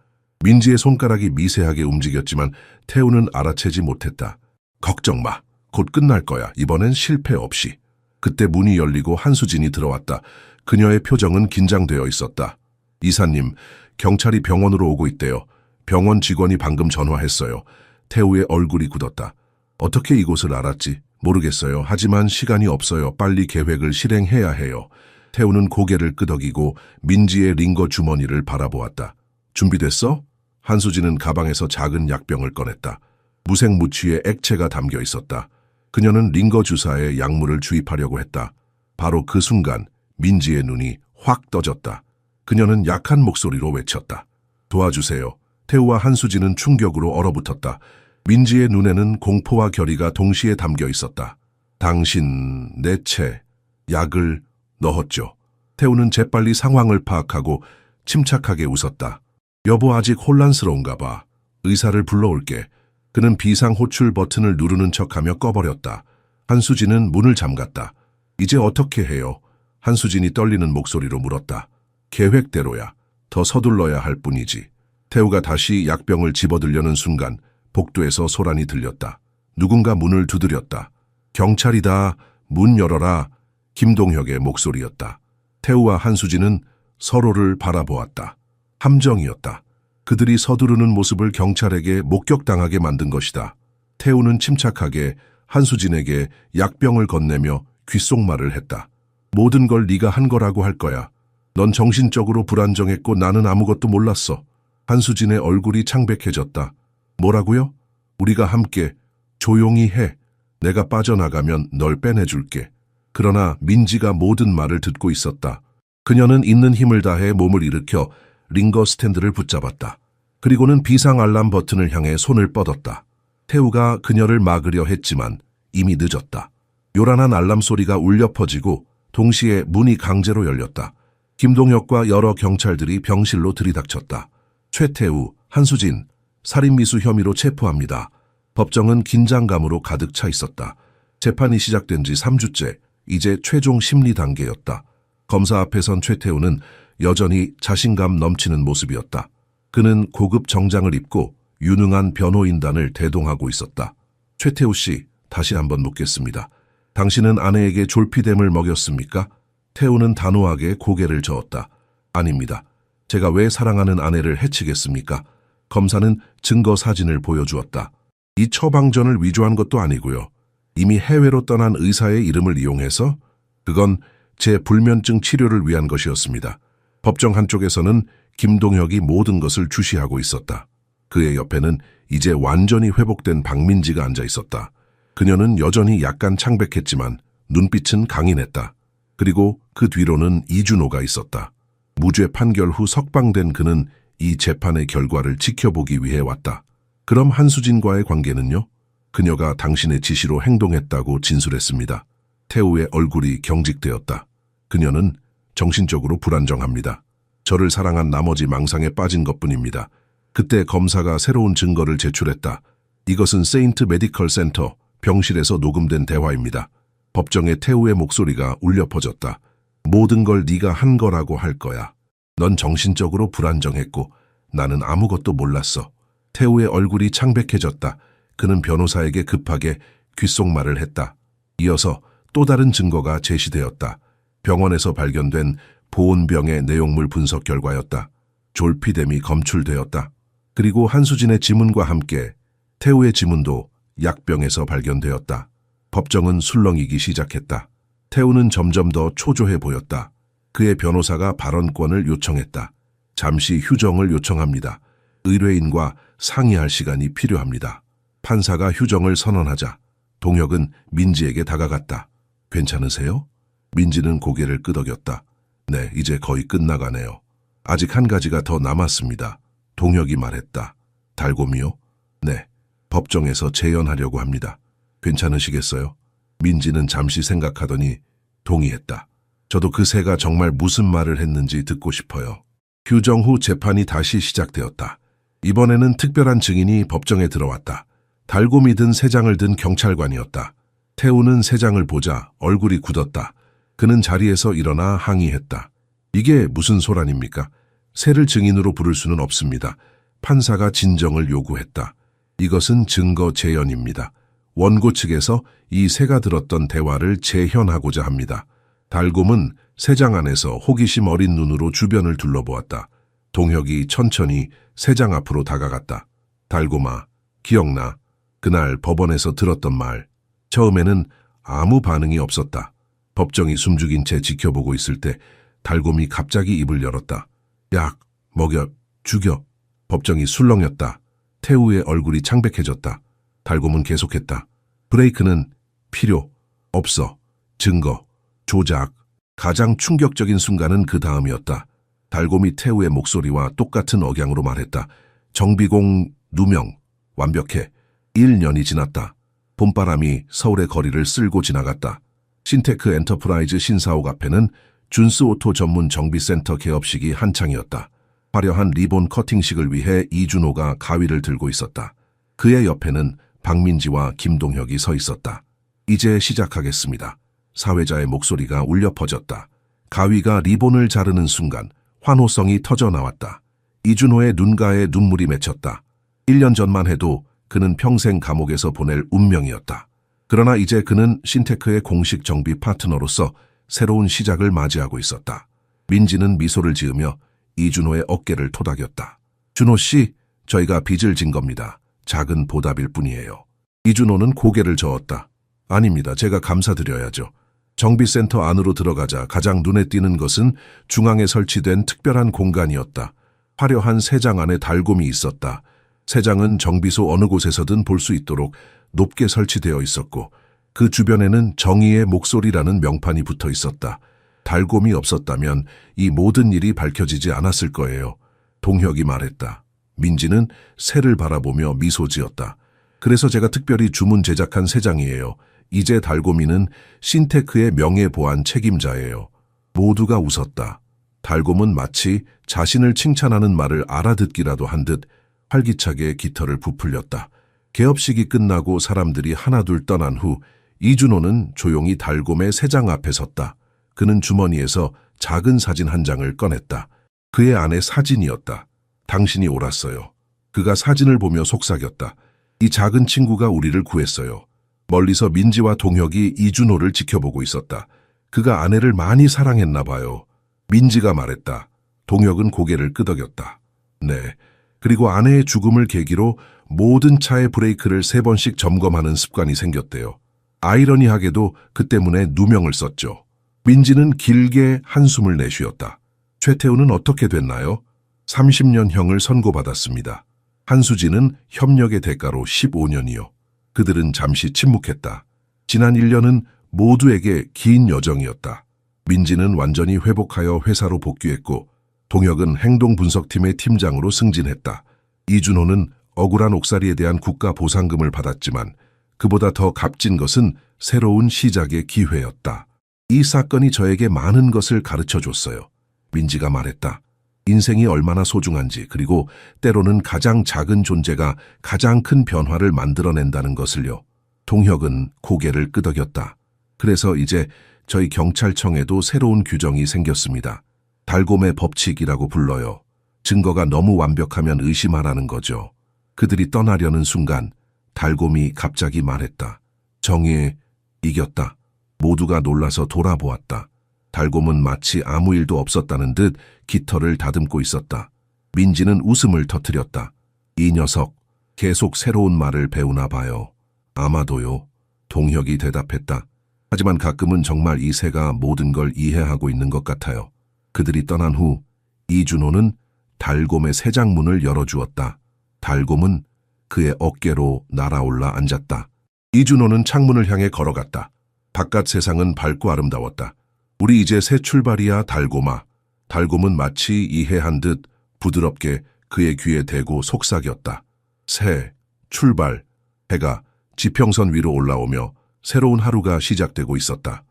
Speaker 1: 민지의 손가락이 미세하게 움직였지만 태우는 알아채지 못했다. 걱정 마. 곧 끝날 거야. 이번엔 실패 없이. 그때 문이 열리고 한수진이 들어왔다. 그녀의 표정은 긴장되어 있었다. 이사님, 경찰이 병원으로 오고 있대요. 병원 직원이 방금 전화했어요. 태우의 얼굴이 굳었다. 어떻게 이곳을 알았지? 모르겠어요. 하지만 시간이 없어요. 빨리 계획을 실행해야 해요. 태우는 고개를 끄덕이고 민지의 링거 주머니를 바라보았다. 준비됐어? 한수진은 가방에서 작은 약병을 꺼냈다. 무색무취의 액체가 담겨 있었다. 그녀는 링거 주사에 약물을 주입하려고 했다. 바로 그 순간 민지의 눈이 확 떠졌다. 그녀는 약한 목소리로 외쳤다. 도와주세요. 태우와 한수진은 충격으로 얼어붙었다. 민지의 눈에는 공포와 결의가 동시에 담겨 있었다. 당신, 내체, 약을 넣었죠. 태우는 재빨리 상황을 파악하고 침착하게 웃었다. 여보 아직 혼란스러운가 봐. 의사를 불러올게. 그는 비상 호출 버튼을 누르는 척하며 꺼버렸다. 한수진은 문을 잠갔다. 이제 어떻게 해요? 한수진이 떨리는 목소리로 물었다. 계획대로야. 더 서둘러야 할 뿐이지. 태우가 다시 약병을 집어들려는 순간 복도에서 소란이 들렸다. 누군가 문을 두드렸다. 경찰이다. 문 열어라. 김동혁의 목소리였다. 태우와 한수진은 서로를 바라보았다. 함정이었다. 그들이 서두르는 모습을 경찰에게 목격당하게 만든 것이다. 태우는 침착하게 한수진에게 약병을 건네며 귓속말을 했다. 모든 걸 네가 한 거라고 할 거야. 넌 정신적으로 불안정했고 나는 아무것도 몰랐어. 한수진의 얼굴이 창백해졌다. 뭐라고요? 우리가 함께 조용히 해. 내가 빠져나가면 널 빼내줄게. 그러나 민지가 모든 말을 듣고 있었다. 그녀는 있는 힘을 다해 몸을 일으켜 링거 스탠드를 붙잡았다. 그리고는 비상 알람 버튼을 향해 손을 뻗었다. 태우가 그녀를 막으려 했지만 이미 늦었다. 요란한 알람 소리가 울려 퍼지고 동시에 문이 강제로 열렸다. 김동혁과 여러 경찰들이 병실로 들이닥쳤다. 최태우, 한수진, 살인미수 혐의로 체포합니다. 법정은 긴장감으로 가득 차 있었다. 재판이 시작된 지 3주째, 이제 최종 심리 단계였다. 검사 앞에 선 최태우는 여전히 자신감 넘치는 모습이었다. 그는 고급 정장을 입고 유능한 변호인단을 대동하고 있었다. 최태우 씨, 다시 한번 묻겠습니다. 당신은 아내에게 졸피뎀을 먹였습니까? 태우는 단호하게 고개를 저었다. 아닙니다. 제가 왜 사랑하는 아내를 해치겠습니까? 검사는 증거 사진을 보여주었다. 이 처방전을 위조한 것도 아니고요. 이미 해외로 떠난 의사의 이름을 이용해서 그건 제 불면증 치료를 위한 것이었습니다. 법정 한쪽에서는 김동혁이 모든 것을 주시하고 있었다. 그의 옆에는 이제 완전히 회복된 박민지가 앉아 있었다. 그녀는 여전히 약간 창백했지만 눈빛은 강인했다. 그리고 그 뒤로는 이준호가 있었다. 무죄 판결 후 석방된 그는 이 재판의 결과를 지켜보기 위해 왔다. 그럼 한수진과의 관계는요? 그녀가 당신의 지시로 행동했다고 진술했습니다. 태우의 얼굴이 경직되었다. 그녀는 정신적으로 불안정합니다. 저를 사랑한 나머지 망상에 빠진 것뿐입니다. 그때 검사가 새로운 증거를 제출했다. 이것은 세인트 메디컬 센터 병실에서 녹음된 대화입니다. 법정에 태우의 목소리가 울려 퍼졌다. 모든 걸 네가 한 거라고 할 거야. 넌 정신적으로 불안정했고 나는 아무것도 몰랐어. 태우의 얼굴이 창백해졌다. 그는 변호사에게 급하게 귓속말을 했다. 이어서 또 다른 증거가 제시되었다. 병원에서 발견된 보온병의 내용물 분석 결과였다. 졸피뎀이 검출되었다. 그리고 한수진의 지문과 함께 태우의 지문도 약병에서 발견되었다. 법정은 술렁이기 시작했다. 태우는 점점 더 초조해 보였다. 그의 변호사가 발언권을 요청했다. 잠시 휴정을 요청합니다. 의뢰인과 상의할 시간이 필요합니다. 판사가 휴정을 선언하자 동혁은 민지에게 다가갔다. 괜찮으세요? 민지는 고개를 끄덕였다. 네, 이제 거의 끝나가네요. 아직 한 가지가 더 남았습니다. 동혁이 말했다. 달곰이요? 네, 법정에서 재연하려고 합니다. 괜찮으시겠어요? 민지는 잠시 생각하더니 동의했다. 저도 그 새가 정말 무슨 말을 했는지 듣고 싶어요. 휴정 후 재판이 다시 시작되었다. 이번에는 특별한 증인이 법정에 들어왔다. 달곰이 든 새장을 든 경찰관이었다. 태우는 새장을 보자 얼굴이 굳었다. 그는 자리에서 일어나 항의했다. 이게 무슨 소란입니까? 새를 증인으로 부를 수는 없습니다. 판사가 진정을 요구했다. 이것은 증거 재현입니다. 원고 측에서 이 새가 들었던 대화를 재현하고자 합니다. 달곰은 새장 안에서 호기심 어린 눈으로 주변을 둘러보았다. 동혁이 천천히 새장 앞으로 다가갔다. 달곰아, 기억나? 그날 법원에서 들었던 말. 처음에는 아무 반응이 없었다. 법정이 숨죽인 채 지켜보고 있을 때 달곰이 갑자기 입을 열었다. 약, 먹여, 죽여. 법정이 술렁였다. 태우의 얼굴이 창백해졌다. 달곰은 계속했다. 브레이크는 필요 없어. 증거, 조작. 가장 충격적인 순간은 그 다음이었다. 달곰이 태우의 목소리와 똑같은 억양으로 말했다. 정비공 누명, 완벽해. 1년이 지났다. 봄바람이 서울의 거리를 쓸고 지나갔다. 신테크 엔터프라이즈 신사옥 앞에는 준스오토 전문 정비센터 개업식이 한창이었다. 화려한 리본 커팅식을 위해 이준호가 가위를 들고 있었다. 그의 옆에는 박민지와 김동혁이 서 있었다. 이제 시작하겠습니다. 사회자의 목소리가 울려 퍼졌다. 가위가 리본을 자르는 순간 환호성이 터져 나왔다. 이준호의 눈가에 눈물이 맺혔다. 1년 전만 해도 그는 평생 감옥에서 보낼 운명이었다. 그러나 이제 그는 신테크의 공식 정비 파트너로서 새로운 시작을 맞이하고 있었다. 민지는 미소를 지으며 이준호의 어깨를 토닥였다. 준호 씨, 저희가 빚을 진 겁니다. 작은 보답일 뿐이에요. 이준호는 고개를 저었다. 아닙니다. 제가 감사드려야죠. 정비센터 안으로 들어가자 가장 눈에 띄는 것은 중앙에 설치된 특별한 공간이었다. 화려한 세장 안에 달곰이 있었다. 세장은 정비소 어느 곳에서든 볼 수 있도록 높게 설치되어 있었고 그 주변에는 정의의 목소리라는 명판이 붙어 있었다. 달곰이 없었다면 이 모든 일이 밝혀지지 않았을 거예요. 동혁이 말했다. 민지는 새를 바라보며 미소 지었다. 그래서 제가 특별히 주문 제작한 세 장이에요. 이제 달곰이는 신테크의 명예보안 책임자예요. 모두가 웃었다. 달곰은 마치 자신을 칭찬하는 말을 알아듣기라도 한 듯 활기차게 깃털을 부풀렸다. 개업식이 끝나고 사람들이 하나둘 떠난 후 이준호는 조용히 달곰의 세 장 앞에 섰다. 그는 주머니에서 작은 사진 한 장을 꺼냈다. 그의 안에 사진이었다. 당신이 옳았어요. 그가 사진을 보며 속삭였다. 이 작은 친구가 우리를 구했어요. 멀리서 민지와 동혁이 이준호를 지켜보고 있었다. 그가 아내를 많이 사랑했나 봐요. 민지가 말했다. 동혁은 고개를 끄덕였다. 네. 그리고 아내의 죽음을 계기로 모든 차의 브레이크를 3번씩 점검하는 습관이 생겼대요. 아이러니하게도 그 때문에 누명을 썼죠. 민지는 길게 한숨을 내쉬었다. 최태우는 어떻게 됐나요? 30년형을 선고받았습니다. 한수진은 협력의 대가로 15년이요. 그들은 잠시 침묵했다. 지난 1년은 모두에게 긴 여정이었다. 민지는 완전히 회복하여 회사로 복귀했고 동혁은 행동분석팀의 팀장으로 승진했다. 이준호는 억울한 옥살이에 대한 국가 보상금을 받았지만 그보다 더 값진 것은 새로운 시작의 기회였다. 이 사건이 저에게 많은 것을 가르쳐줬어요. 민지가 말했다. 인생이 얼마나 소중한지 그리고 때로는 가장 작은 존재가 가장 큰 변화를 만들어낸다는 것을요. 동혁은 고개를 끄덕였다. 그래서 이제 저희 경찰청에도 새로운 규정이 생겼습니다. 달곰의 법칙이라고 불러요. 증거가 너무 완벽하면 의심하라는 거죠. 그들이 떠나려는 순간 달곰이 갑자기 말했다. 정의에 이겼다. 모두가 놀라서 돌아보았다. 달곰은 마치 아무 일도 없었다는 듯 깃털을 다듬고 있었다. 민지는 웃음을 터뜨렸다. 이 녀석 계속 새로운 말을 배우나 봐요. 아마도요. 동혁이 대답했다. 하지만 가끔은 정말 이 새가 모든 걸 이해하고 있는 것 같아요. 그들이 떠난 후 이준호는 달곰의 새 장문을 열어주었다. 달곰은 그의 어깨로 날아올라 앉았다. 이준호는 창문을 향해 걸어갔다. 바깥 세상은 밝고 아름다웠다. 우리 이제 새 출발이야, 달곰아. 달곰은 마치 이해한 듯 부드럽게 그의 귀에 대고 속삭였다. 새, 출발. 해가 지평선 위로 올라오며 새로운 하루가 시작되고 있었다.